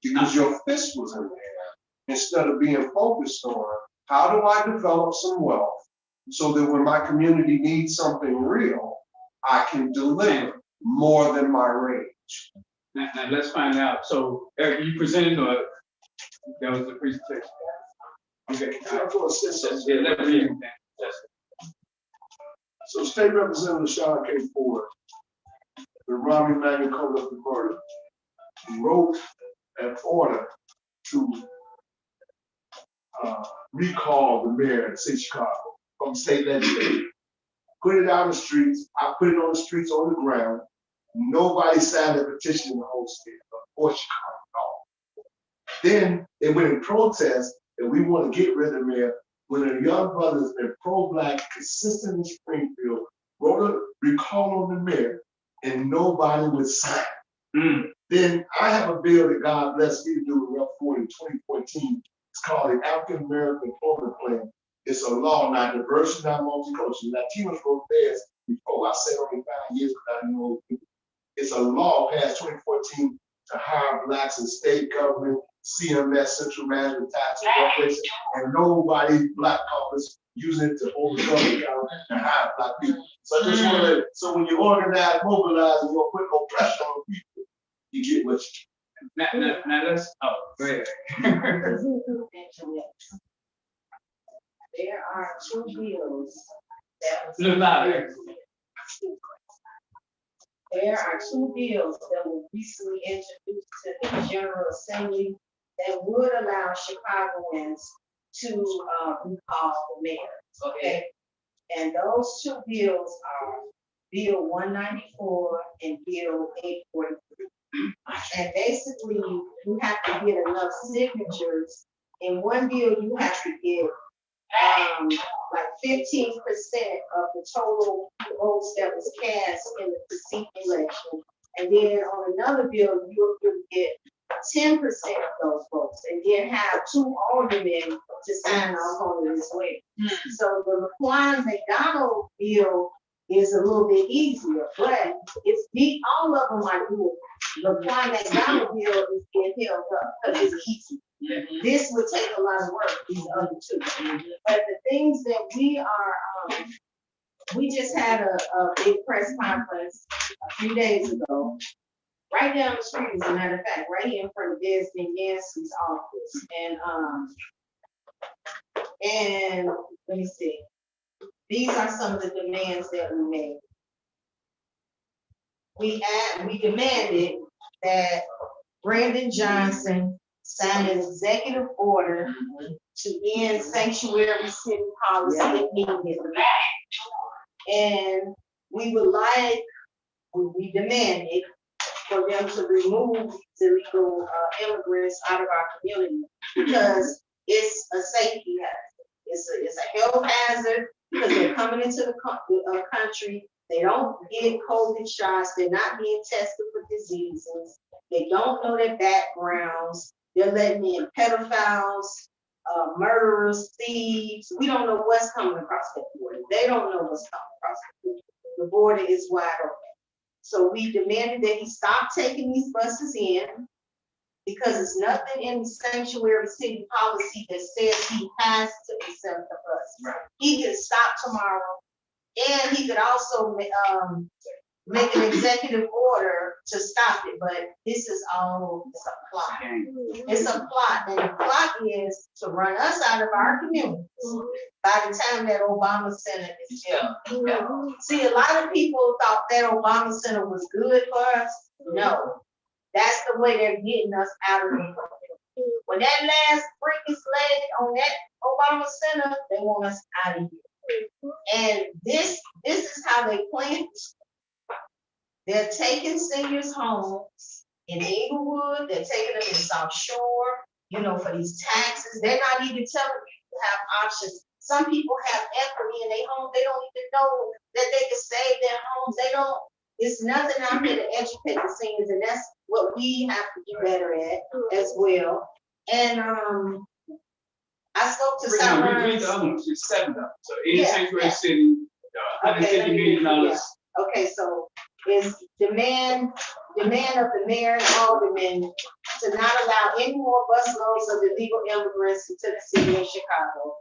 because your fist was in there, instead of being focused on how do I develop some wealth so that when my community needs something real, I can deliver more than my range. Now let's find out. So Eric, you presented or that was the presentation? Okay. I'm going to say something. Yeah, let me read that. So State Representative Sean came forward. The Romney Magna Carta of the murder. He wrote an order to recall the mayor of the city of Chicago from the state legislature. Put it out on the streets. I put it on the streets on the ground. Nobody signed a petition in the whole state or Chicago at all. Then they went in protest that we want to get rid of the mayor. When the young brothers that are pro-black, consistent in Springfield, wrote a recall on the mayor, and nobody would sign. Then I have a bill that God blessed me to do in Rep 40 in 2014. It's called the African American Employment Plan. It's a law, not diversity, not multicultural. Latinos wrote theirs before. I said only 5 years, but I didn't know. It's a law passed 2014 to hire blacks in state government, CMS, Central Management Tax Corporation, and nobody black office using it to hold the government account and hire black people. So I just want to, so when you organize, mobilize, and you don't put no pressure on people, you get what you. Now let's, oh, go ahead. There are 2 bills that was. Look louder. There are 2 bills that were recently introduced to the General Assembly that would allow Chicagoans to recall the mayor. Okay. And those 2 bills are Bill 194 and Bill 843. And basically, you have to get enough signatures. In one bill, you have to get like 15% of the total votes that was cast in the preceding election. And then on another bill, you'll get 10% of those votes, and then have 2 aldermen to sign off on it as well. So the Laquan McDonald bill is a little bit easier, but all of them are doable. The Laquan McDonald bill is getting held up because it's easy. This would take a lot of work, these other 2. But the things that we just had a big press conference a few days ago, right down the street, as a matter of fact, right here in front of Desmond Yancey's office. And let me see. These are some of the demands that we made. We demanded that Brandon Johnson sign an executive order to end sanctuary city policy immediately. And we demanded for them to remove these illegal immigrants out of our community, because it's a safety hazard. It's a health hazard, because they're coming into the country. They don't get COVID shots. They're not being tested for diseases. They don't know their backgrounds. They're letting in pedophiles, murderers, thieves. We don't know what's coming across that border. They don't know what's coming across the border. The border is wide open. So we demanded that he stop taking these buses in, because there's nothing in the sanctuary city policy that says he has to accept the bus. Right. He could stop tomorrow, and he could also make an executive order to stop it. But this is all, it's a plot. It's a plot, and the plot is to run us out of our communities by the time that Obama Center is built. See, a lot of people thought that Obama Center was good for us. No, that's the way they're getting us out of the country. When that last brick is laid on that Obama Center, they want us out of here. And this is how they plan. They're taking seniors' homes in Inglewood. They're taking them in South Shore, for these taxes. They're not even telling you to have options. Some people have equity in their home. They don't even know that they can save their homes. It's nothing out there to educate the seniors, and that's what we have to do better at as well. And I spoke to someone. Read the other ones. It's 7 of them. So any sanctuary city, $150 million. Okay, so is demand of the mayor and aldermen to not allow any more busloads of illegal immigrants into the city of Chicago.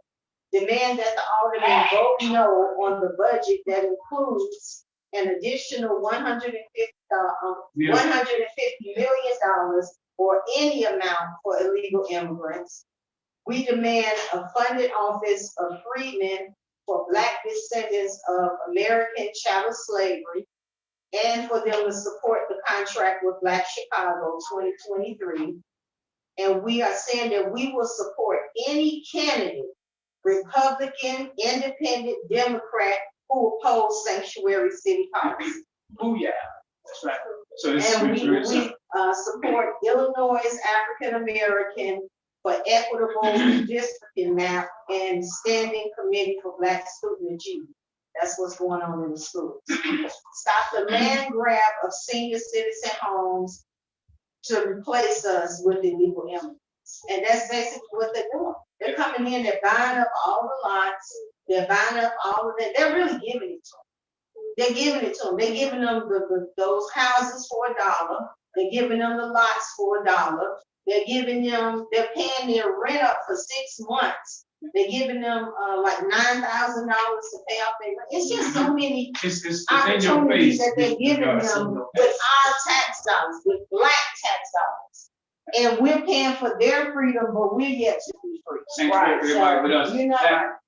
Demand that the aldermen vote no on the budget that includes an additional $150 million or any amount for illegal immigrants. We demand a funded office of freedmen for Black descendants of American chattel slavery, and for them to support the contract with Black Chicago 2023. And we are saying that we will support any candidate, Republican, Independent, Democrat, who oppose sanctuary city policy. Oh yeah, that's right. So this and we support Illinois African American for equitable redistricting map and standing committee for Black student achievement. That's what's going on in the schools. Stop the land grab of senior citizen homes to replace us with illegal immigrants. And that's basically what they're doing. They're coming in, they're buying up all the lots, they're buying up all of that. They're really giving it to them. They're giving it to them. They're giving them those houses for $1. They're giving them the lots for $1. They're paying their rent up for 6 months. They're giving them like $9,000 to pay off their rent. It's just so many opportunities that they're giving them with our tax dollars, with Black tax dollars. And we're paying for their freedom, but we're yet to be free. Right. Everybody with us.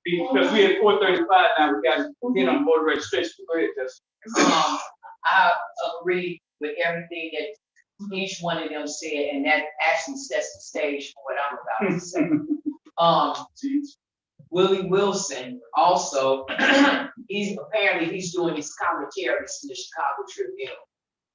Because we at 435 now, we got to get on board registration. Go ahead, Justin. I agree with everything that each one of them said, and that actually sets the stage for what I'm about to say. Willie Wilson also, he's doing his commentaries to the Chicago Tribune.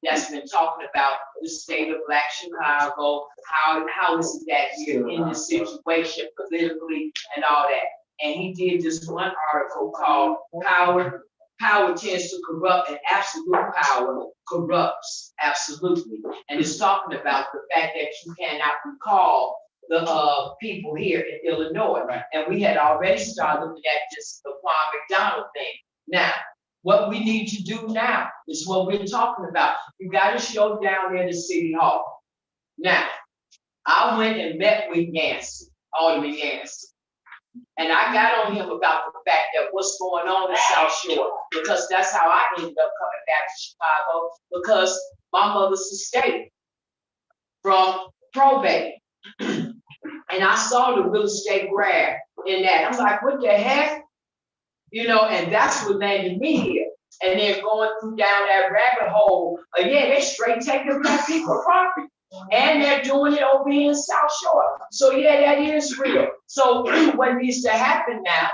That's been talking about the state of Black Chicago, how is it that we're in this situation politically and all that. and he did this one article called Power Tends to Corrupt, and Absolute Power Corrupts Absolutely. And it's talking about the fact that you cannot recall the people here in Illinois. Right. And we had already started looking at this, the Quan McDonald thing. Now, what we need to do now is what we're talking about. You gotta show down there to City Hall. Now, I went and met with Yancey, Alderman Yancey. And I got on him about the fact that what's going on in South Shore, because that's how I ended up coming back to Chicago, because my mother's estate from probate. And I saw the real estate grab in that. I'm like, what the heck? You know, and that's what landed me here. And then going through down that rabbit hole, yeah, they straight taking black people property. And they're doing it over here in South Shore. So yeah, that is real. So what needs to happen now,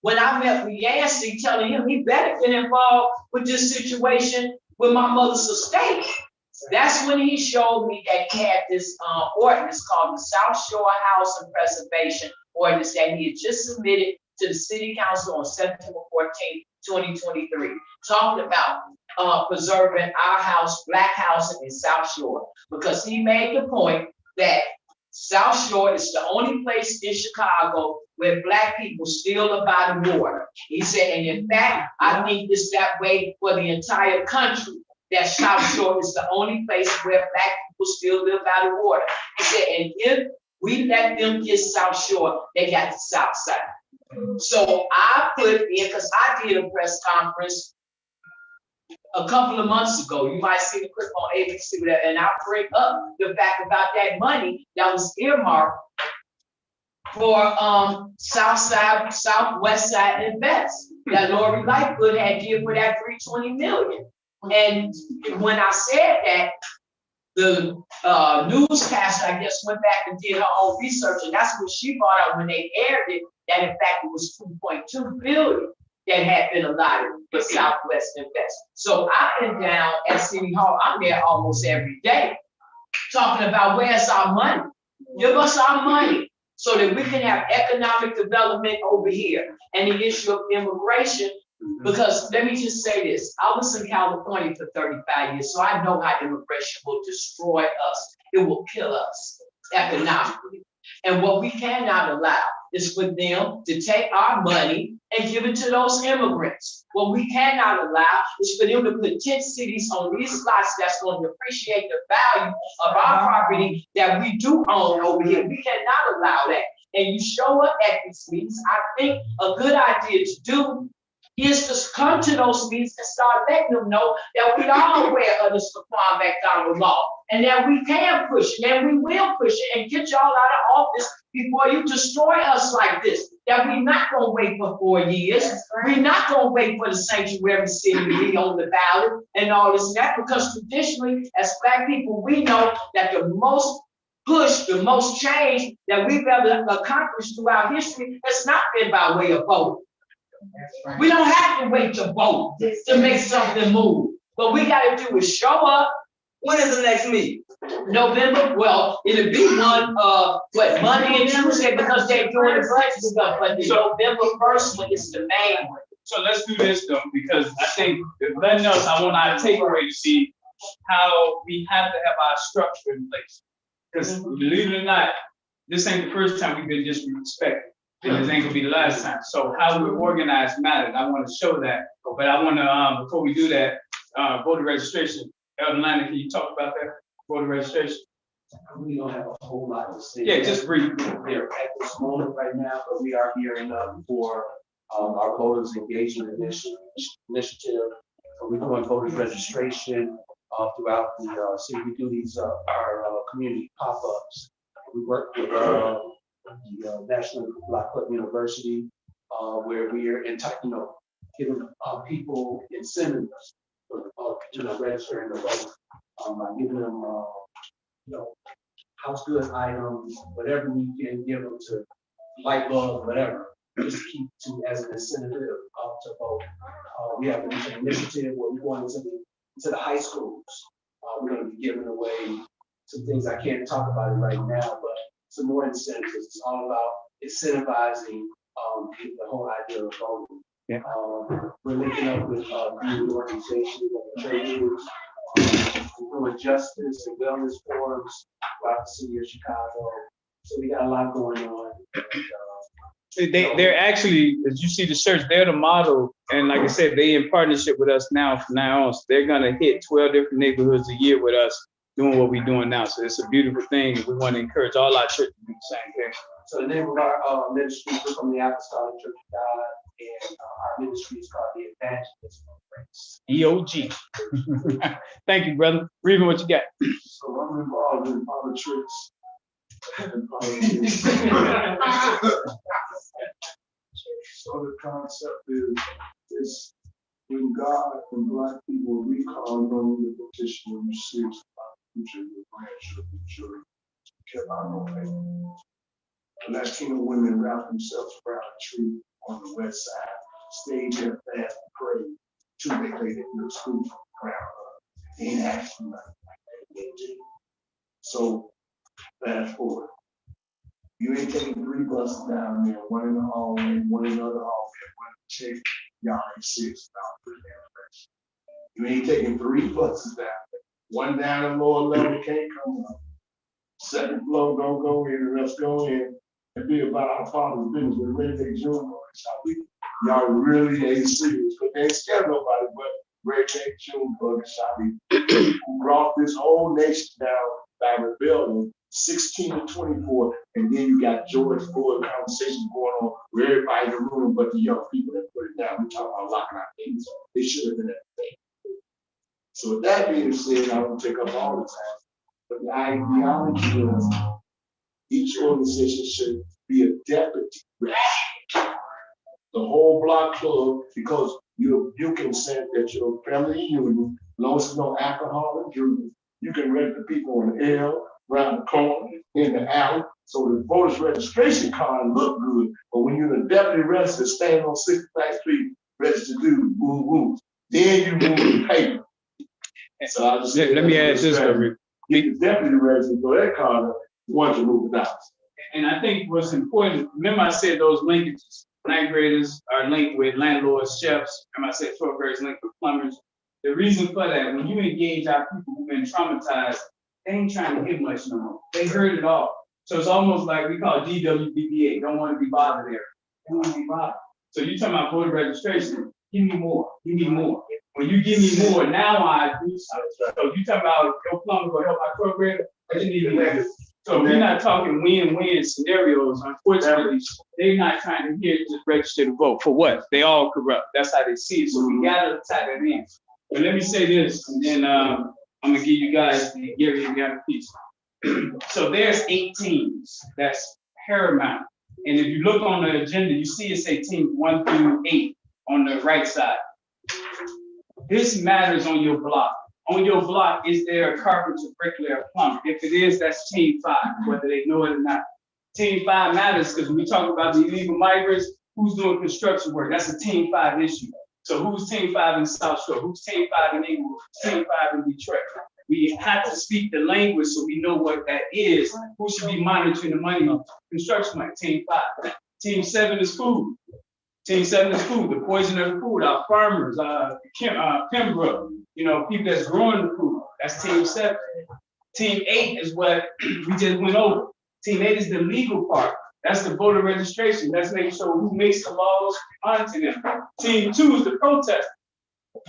when I met with Yancey, telling him he better get involved with this situation with my mother's estate. That's when he showed me that he had this ordinance called the South Shore House and Preservation Ordinance that he had just submitted to the City Council on September 14th, 2023, talking about preserving our house, black housing in South Shore, because he made the point that South Shore is the only place in Chicago where black people still abide the water. He said, and in fact, I think it's that way for the entire country, that South Shore is the only place where black people still live by the water. He said, and if we let them get South Shore, they got the South Side. So I put in, because I did a press conference a couple of months ago. You might see the clip on ABC, and I'll bring up the fact about that money that was earmarked for South Side, Southwest Side Invest that Lori Lightfoot had did for that $320 million. And when I said that, the newscaster, I guess, went back and did her own research, and that's what she brought up when they aired it, that in fact it was $2.2 billion that had been allotted for Southwest Invest. So I've been down at City Hall, I'm there almost every day, talking about where's our money? Give us our money so that we can have economic development over here. And the issue of immigration, because let me just say this, I was in California for 35 years, so I know how immigration will destroy us. It will kill us economically. And what we cannot allow is for them to take our money and give it to those immigrants. What we cannot allow is for them to put tent cities on these lots that's going to appreciate the value of our property that we do own over here. We cannot allow that. And you show up at these meetings, I think a good idea to do is to come to those meetings and start letting them know that we are aware of the Quan McDonald law and that we can push it and we will push it and get y'all out of office before you destroy us like this. That we're not gonna wait for 4 years. We're not gonna wait for the sanctuary city to be on the ballot and all this and that, because traditionally, as black people, we know that the most push, the most change that we've ever accomplished throughout history has not been by way of voting. Right. We don't have to wait to vote to make something move. What we gotta do is show up. When is the next meeting? November, well, it'll be one, Monday and Tuesday, because they're doing the budget stuff, but the November 1st one is the main one. So let's do this though, because I think if nothing else, I want our takeaway to see how we have to have our structure in place. Because believe it or not, this ain't the first time we've been disrespected. And this ain't gonna be the last time. So how we're organized matters. I want to show that. But I want to, before we do that, voter registration. Elder Lana, can you talk about that? Voter registration. We don't have a whole lot to say. Yeah, just brief. There at this moment right now, but we are gearing up for our voters engagement initiative. We're doing voters registration throughout the city. We do these our community pop-ups. We work with the National Black Club University, where we are giving people incentives for registering to vote, by giving them house good items, whatever we can give them, to light bulbs, whatever, just keep to as an incentive to vote. We have an initiative where we're going into the high schools. We're going to be giving away some things. I can't talk about it right now, but some more incentives. It's all about incentivizing the whole idea of voting. Yeah. We're linking up with community organizations and trade unions, doing justice and wellness forums throughout the city of Chicago. So we got a lot going on. They're actually, as you see the shirts, they're the model. And like I said, they in partnership with us now from now on. So they're gonna hit 12 different neighborhoods a year with us doing what we're doing now. So it's a beautiful thing. We want to encourage all our churches to do the same thing. So the name of our ministry is from the Apostolic Church of God, and our ministry is called the Evangelist of Grace. EOG. Thank you, brother. Reading what you got. So I'm involved in politics and politics. So the concept is when God and Black people recall on the petition of your sins about the future of your grandchildren, children, kept out no pain. The Latino women wrapped themselves around a tree on the west side, stayed there fast and prayed till they laid it in the school from the ground up. They ain't actually nothing like that. They did. So fast forward. You ain't taking 3 buses down there, one in the hallway, one in the other hallway, one in the chick. Y'all ain't serious about 3 damn You ain't taking 3 buses down there. One down the lower level can't come up. Second floor don't go in, and let's go in and be about our father's business with Red Day Junior. Y'all really ain't serious, but they ain't scared nobody but Red Day Junior and Shadi, who brought this whole nation down by rebellion. 16 to 24, and then you got George Floyd conversations going on where everybody in the room but the young people that put it down. We talk about locking our things. They should have been at the thing. So with that being said, I won't take up all the time, but the ideology is each organization should be a deputy rep. The whole block club, because you can say that your family union, as long as there's no alcohol and drugs, you can rent the people on the L, around the corner, in the alley, so the voters registration card look good, but when you're the deputy resident standing on 69th Street, registered to do woo woo, then you move the paper. So I just Let me add this, Rick. Get the deputy resident for that card, once you move it out. And I think what's important, remember I said those linkages, 9th graders are linked with landlords, chefs, remember I said 12th graders linked with plumbers. The reason for that, when you engage our people who've been traumatized, they ain't trying to get much no more. They heard it all. So it's almost like we call it DWBBA, don't want to be bothered there. Don't want to be bothered. So you talking about voter registration, give me more, give me more. When you give me more, now I do something. So you talking about your plumber will help our program, but you need to. So we're not talking win-win scenarios. Unfortunately, they're not trying to hear just register to vote. For what? They all corrupt. That's how they see it. So we gotta tie that in. But let me say this, and then I'm gonna give you guys the other piece. So there's 8 teams. That's paramount. And if you look on the agenda, you see it say teams 1 through 8 on the right side. This matters on your block. On your block, is there a carpenter, bricklayer, plumber? If it is, that's team 5, whether they know it or not. Team 5 matters because when we talk about the illegal migrants, who's doing construction work? That's a team 5 issue. So who's team 5 in South Shore? Who's team 5 in Inglewood? Who's team 5 in Detroit? We have to speak the language so we know what that is. Who should be monitoring the money? Construction money, team 5. Team 7 is food. Team 7 is food, the poison of the food, our farmers, Pembroke, people that's growing the food. That's team 7. Team 8 is what we just went over. Team 8 is the legal part. That's the voter registration. That's making sure who makes the laws, monitor them. Team 2 is the protest.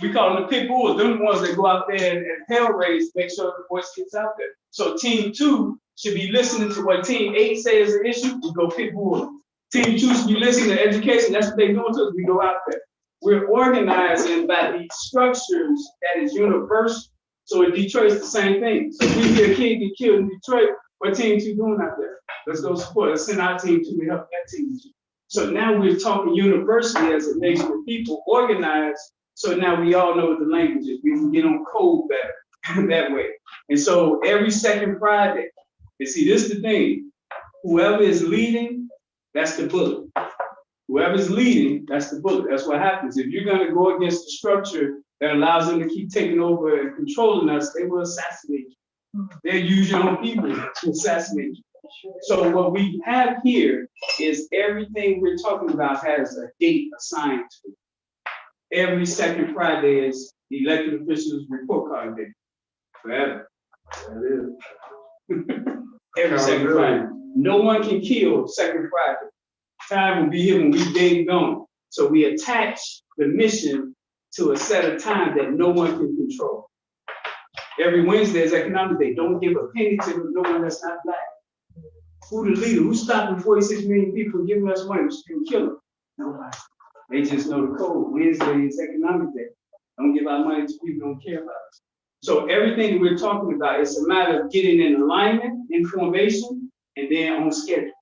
We call them the pit bulls. They're the ones that go out there and hell raise, make sure the voice gets out there. So team 2 should be listening to what team 8 says is an issue, we go pit bull. Team 2 should be listening to education. That's what they're doing to us. We go out there. We're organizing by these structures that is universal. So in Detroit, it's the same thing. So if we see a kid get killed in Detroit, what team 2 doing out there? Let's go support. Let's send our team 2 to help that team 2. So now we're talking universally as a nation of people organized. So now we all know what the language is. We can get on code better that way. And so every second Friday, and see, this is the thing. Whoever is leading, that's the bullet. Whoever's leading, that's the bullet. That's what happens. If you're going to go against the structure that allows them to keep taking over and controlling us, they will assassinate you. They'll use your own people to assassinate you. So what we have here is everything we're talking about has a date assigned to it. Every second Friday is elected officials report card day. Forever. Every second Friday. No one can kill second Friday. Time will be here when we day gone. So we attach the mission to a set of time that no one can control. Every Wednesday is economic day. Don't give a penny to no one that's not black. Who the leader? Who's stopping 46 million people from giving us money? Who's going to kill them? Nobody. They just know the code. Wednesday is economic day. Don't give our money to people who don't care about us. So everything that we're talking about, it's a matter of getting in alignment, in formation, and then on schedule.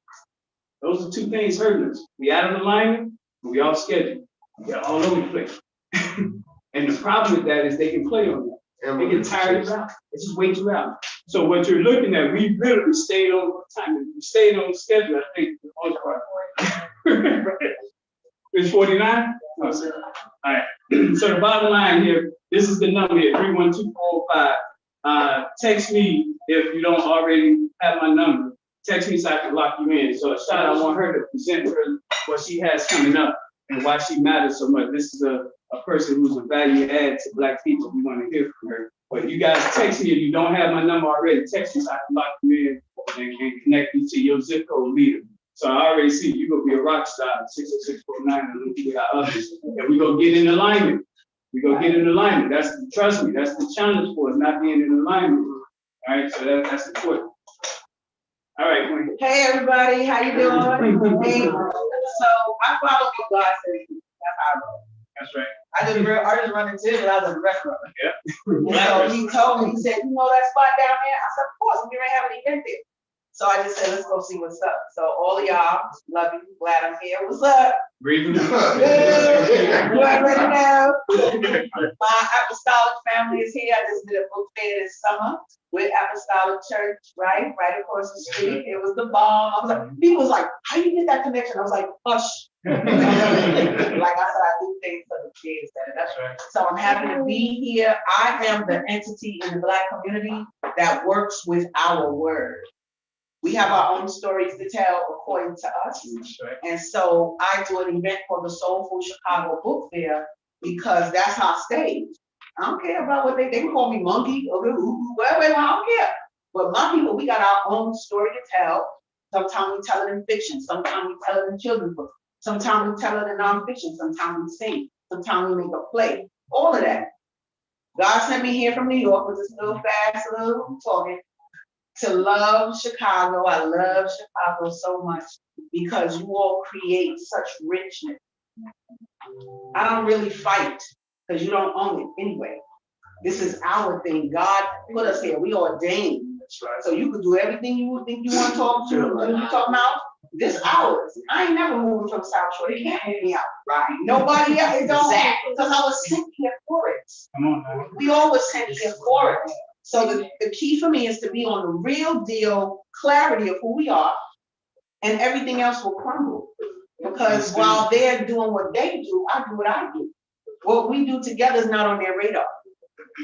Those are two things hurting us. We out of alignment, and we off schedule. We're all over the place. And the problem with that is they can play on that. They get tired of it. They just wait you out. So what you're looking at, we literally stayed on time. We stayed on schedule, I think, for the most part. It's 49? Oh, sorry. All right. So the bottom line here, this is the number here, 312-405. Text me if you don't already have my number. Text me so I can lock you in. So Shad, I want her to present her what she has coming up and why she matters so much. This is a person who's a value add to Black people. We want to hear from her. But you guys text me if you don't have my number already. Text me so I can lock you in and connect you to your zip code leader. So I already see you're going to be a rock star, 60649, and we got others. And we're going to get in alignment. We're going to get in alignment. Trust me, that's the challenge for us, not being in alignment. All right, so that's important. All right, Queen. Hey everybody, how you doing? Hey, so I follow what God says. That's how I roll. That's right. I just run into it when I was in the restaurant. Yeah. So he told me, he said, you know that spot down there? I said, of course, we already have an event there. So I just said, let's go see what's up. So all of y'all, love you, glad I'm here. What's up? Breathing. Good. You already know. My apostolic family is here. I just did a book fair this summer with Apostolic Church, right across the street. It was the bomb. I was like, people was like, how you get that connection? I was like, hush. Like I said, I do things for the kids. That's right. So I'm happy to be here. I am the entity in the Black community that works with our word. We have our own stories to tell according to us. Right. And so I do an event called the Soulful Chicago Book Fair because that's our stage. I don't care about what they can call me monkey or whatever, I don't care. But my people, we got our own story to tell. Sometimes we tell it in fiction, sometimes we tell it in children's books, sometimes we tell it in nonfiction, sometimes we sing, sometimes we make a play, all of that. God sent me here from New York with this little fast little talking to love Chicago. I love Chicago so much because you all create such richness. I don't really fight because you don't own it anyway. This is our thing. God put us here. We ordained. That's right. So you can do everything you think you want to talk to. You talk about this ours. I ain't never moving from South Shore. They can't move me out. Right. Nobody else. Exactly. Because I was sent here for it. Come on, man. We all were sent here for it. So the key for me is to be on the real deal clarity of who we are, and everything else will crumble. Because while they're doing what they do, I do what I do. What we do together is not on their radar.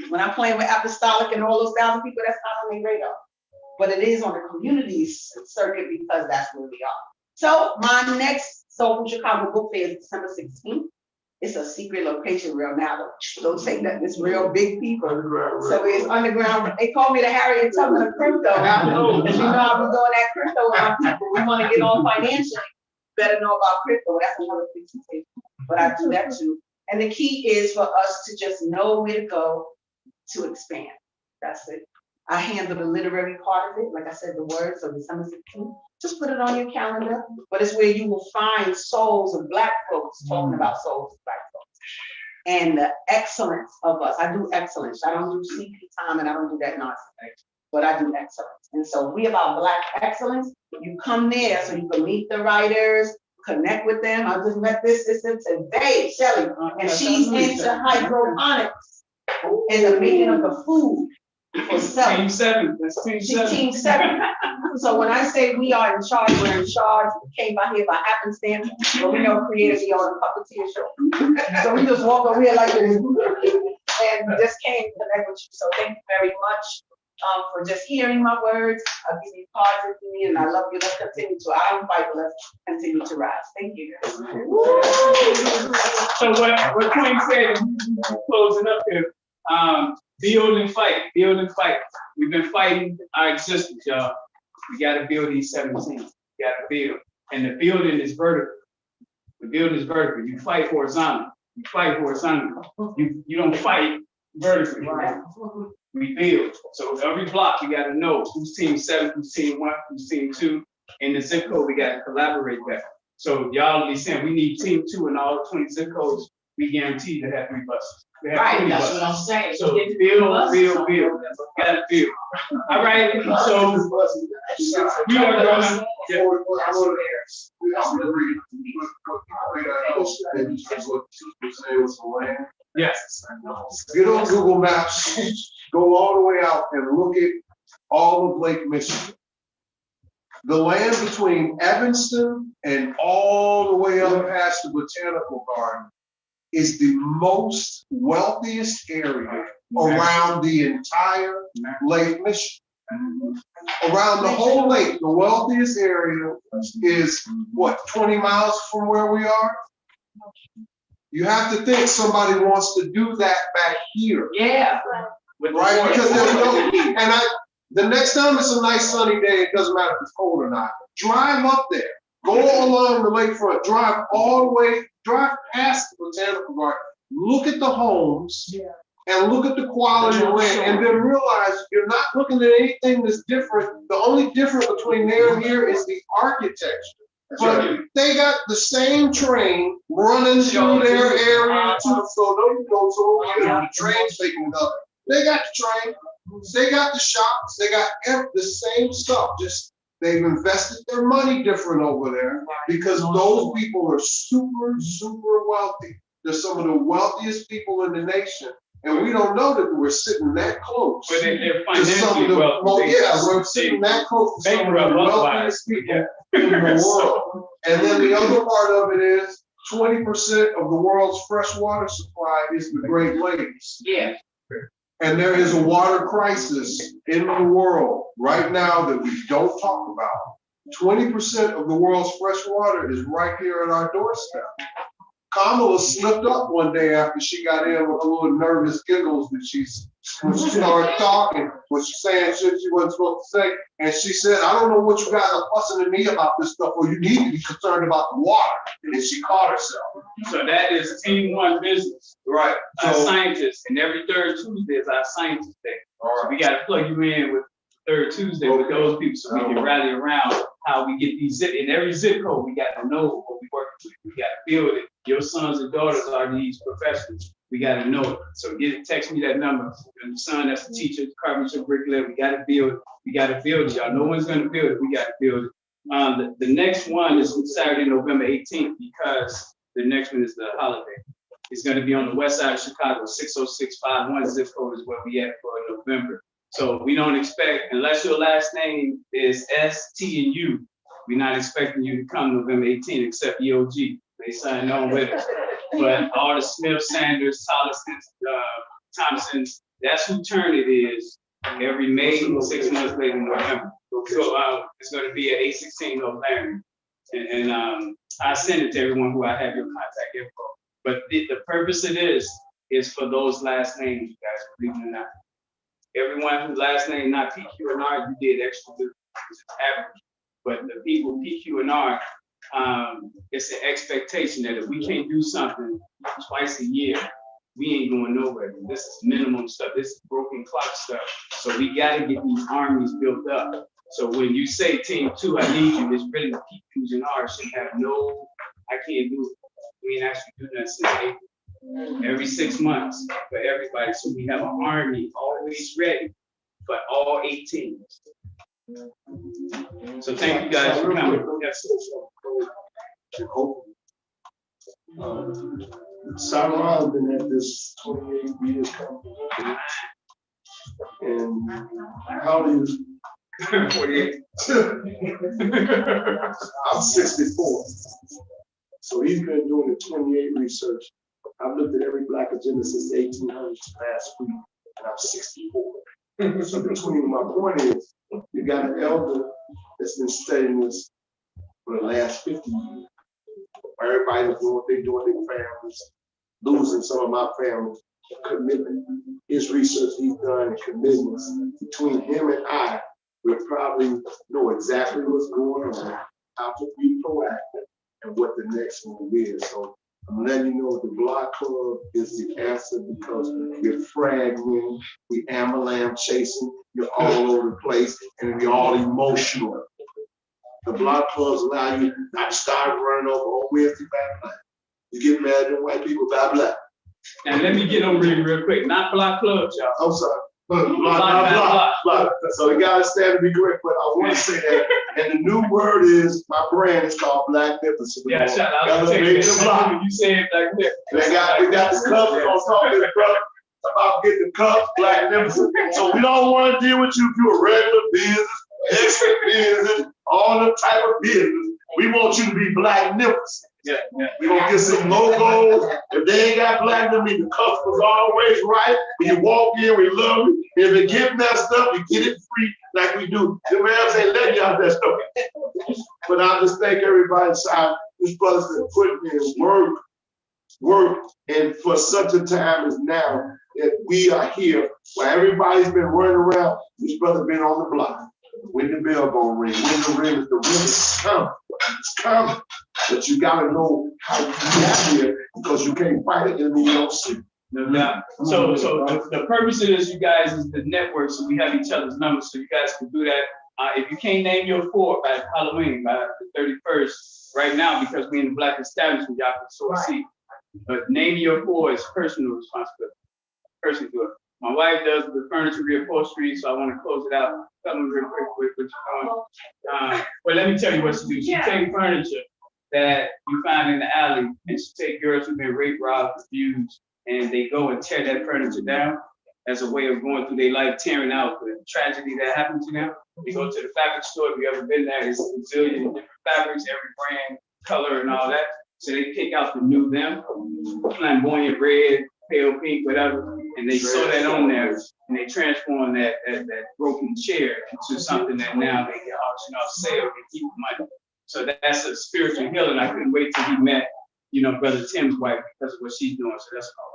When I'm playing with Apostolic and all those 1,000 people, that's not on their radar. But it is on the community circuit because that's where we are. So my next Soulful Chicago Book Fair is December 16th. It's a secret location real now. Don't say that. It's real big people. So it's underground. They call me the Harriet Tubman of crypto. Because you know I'm doing that crypto with my people. We want to get on financially. Better know about crypto. That's another presentation. But I do that too. And the key is for us to just know where to go to expand. That's it. I handle the literary part of it. Like I said, the words of December 16th. Just put it on your calendar. But it's where you will find souls of Black folks talking about souls of Black folks. And the excellence of us. I do excellence. I don't do CP time and I don't do that nonsense. But I do excellence. And so we about Black excellence. You come there so you can meet the writers, connect with them. I just met this today, Shelly. And she's into hydroponics and the making of the food. For Team 7. That's Team 7. Team 7. So when I say we are in charge, we're in charge. We came by here by happenstance, but we know creative be on a puppeteer show. So we just walk over here like this and just came to connect with you. So thank you very much. for just hearing my words. I'll give you positive to me, and I love you. Let's continue to, I don't fight, but let's continue to rise. Thank you. So what Queen said, closing up here, build and fight, build and fight. We've been fighting our existence, y'all. We gotta build these 17. We gotta build. And the building is vertical. The building is vertical. You fight horizontal. You fight horizontal. You don't fight vertically. We build. So every block, you gotta know who's team 7, who's team 1, who's team 2. And the zip code, we gotta collaborate that. So y'all be saying we need team 2 in all 20 zip codes. We guarantee to have 3 buses. We have Right, 20 that's buses. what I'm saying. So build. Gotta build. All right, so we are gonna. Yeah. We have to agree with what you say was the land. Yes. Get on Google Maps, go all the way out and look at all of Lake Michigan. The land between Evanston and all the way up past the Botanical Garden is the most wealthiest area around the entire Lake Michigan. Around the whole lake, the wealthiest area is what, 20 miles from where we are? You have to think somebody wants to do that back here. Yeah. Right, because there's no, the next time it's a nice sunny day, it doesn't matter if it's cold or not. Drive up there, go along the lakefront, drive all the way, drive past the Botanical Garden, look at the homes, and look at the quality of land, and then realize you're not looking at anything that's different. The only difference between there and here is the architecture. But they got the same train running through their area too, so the train's taking it up. They got the train, they got the shops, they got the same stuff, just they've invested their money different over there because those people are super, super wealthy. They're some of the wealthiest people in the nation. And we don't know that we're sitting that close. But they're to some of financially the, wealthy. we're sitting that close to some of the wealthiest people in the world. And then the other part of it is 20% of the world's fresh water supply is the Great Lakes. Yeah. And there is a water crisis in the world right now that we don't talk about. 20% of the world's fresh water is right here at our doorstep. Kamala slipped up one day after she got in with a little nervous giggles when she started talking, was saying shit she wasn't supposed to say. And she said, I don't know what you guys are fussing at me about this stuff, or you need to be concerned about the water. And she caught herself. So that is team 1 business. Right. Our So, scientists, and every third Tuesday is our scientist day. So we gotta plug you in with third Tuesday with those people so we can rally around how we get these in every zip code. We got to know what we work with. We got to build it. Your sons and daughters are these professionals. We got to know it. So text me that number. And the son that's a teacher, carpenter, bricklayer. We got to build it. We got to build it, y'all. No one's gonna build it. We got to build it. The next one is Saturday, November 18th, because the next one is the holiday. It's going to be on the west side of Chicago. 60651 zip code is where we at for November. So we don't expect, unless your last name is S, T, and U, we're not expecting you to come November 18th, except EOG. They signed on with us. But all the Smith, Sanders, Thompsons, that's who turn it is every May, 6 months later in November. So it's going to be at 816 North Larry. And I send it to everyone who I have your contact info. But the purpose of this is for those last names, you guys, believe it or not. Everyone whose last name not PQ and R, you did extra good. It's average. But the people PQ and R, it's an expectation that if we can't do something twice a year, we ain't going nowhere. This is minimum stuff. This is broken clock stuff. So we got to get these armies built up. So when you say team 2, I need you, it's really the PQs and R should have no, I can't do it. We ain't actually do that since April. Every 6 months for everybody. So we have an army always ready for all 8 teams. So thank you guys for coming. Yes. I've been at this 28 years company. And how do you? 48. I'm 64. So he's been doing the 28 research. I've looked at every Black agenda since the 1800s last week, and I'm 64. So between, my point is, you got an elder that's been studying this for the last 50 years. Everybody's doing what they do in their families, losing some of my family commitment. His research he's done and commitments between him and I, we probably know exactly what's going on, how to be proactive, and what the next move is. So I'm letting you know the block club is the answer because we're fragmenting, we amalam chasing, you're all over the place, and we're all emotional. The block clubs allow you not to start running over on Wednesday back. You get mad at white people, blah, blah. Now, let me get over here real quick. Not block clubs, y'all. I'm sorry. Block. So you gotta stand to be correct, but I want to say that, and the new word is, my brand is called Black Nippers. Yeah, shout out. I was gonna take that. You say it like that. We got the cups, we're gonna talk to the brother about getting the cups, Black Nippers. So we don't want to deal with you if you're a regular business, extra business, all the type of business. We want you to be Black Nippers. Yeah. We gonna get some logos. If they ain't got black, that means the cuff was always right. When you walk in, we love it. If it get messed up, you get it free like we do. The man ain't letting y'all mess up. But I just thank everybody. These brothers been putting in work, and for such a time as now that we are here, while everybody's been running around, these brothers been on the block. When the bell gonna ring, when the ring is coming. It's coming. But you gotta know how you got here because you can't fight it and you don't see. No. So the purpose of this, you guys, is the network, so we have each other's numbers, so you guys can do that. If you can't name your 4 by Halloween, by the 31st, right now, because we're in the Black establishment, y'all can sort of see. But naming your 4 is personal responsibility. Personally do it. My wife does the furniture reupholstery, so I want to close it out. Tell me real quick what you're doing. Well, let me tell you what she do. She take furniture that you find in the alley, and she take girls who've been raped, robbed, abused, and they go and tear that furniture down as a way of going through their life, tearing out the tragedy that happened to them. They go to the fabric store. If you ever been there, there's a zillion different fabrics, every brand, color, and all that. So they pick out the new them, flamboyant red, pale pink, whatever, and they sew that on there, and they transform that broken chair into something that now they can auction off sale and keep money. So that's a spiritual healing. I couldn't wait till he met, Brother Tim's wife because of what she's doing. So that's all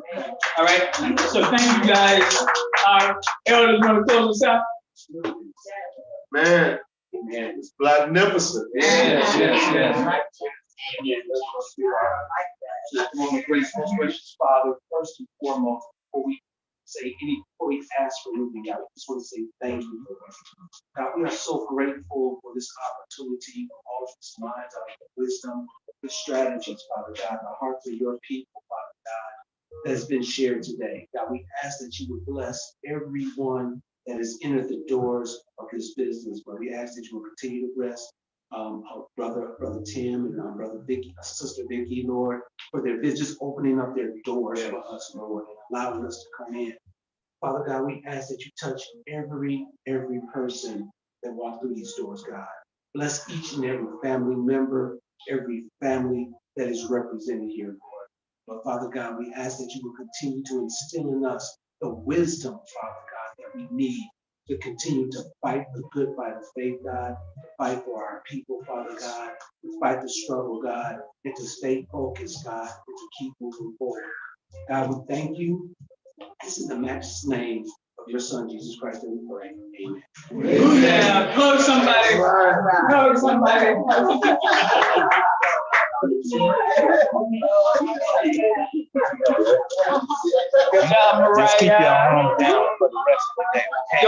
right. All right. So thank you guys. Our elders want to close us out. Man, it's Black Nippers. Yes. Gracious Father, first and foremost, before we ask for anything, God, we just want to say thank you. God, we are so grateful for this opportunity, for all of this minds, of wisdom, the strategies, Father God, the hearts of your people, Father God, that has been shared today. God, we ask that you would bless everyone that has entered the doors of this business, but we ask that you will continue to bless our brother Tim and our brother Vicky, our sister Vicky, Lord, for their just opening up their doors for us, Lord, and allowing us to come in. Father God, we ask that you touch every person that walks through these doors, God. Bless each and every family member, every family that is represented here, Lord. But Father God, we ask that you will continue to instill in us the wisdom, Father God, that we need to continue to fight the good fight of faith, God, to fight for our people, Father God, to fight the struggle, God, and to stay focused, God, and to keep moving forward. God, we thank you. This is the matchless name of your Son, Jesus Christ, that we pray. Amen. Yeah, hug somebody. Hug somebody. Good job, Mariah. Just keep your arm down for the rest of the day. Okay?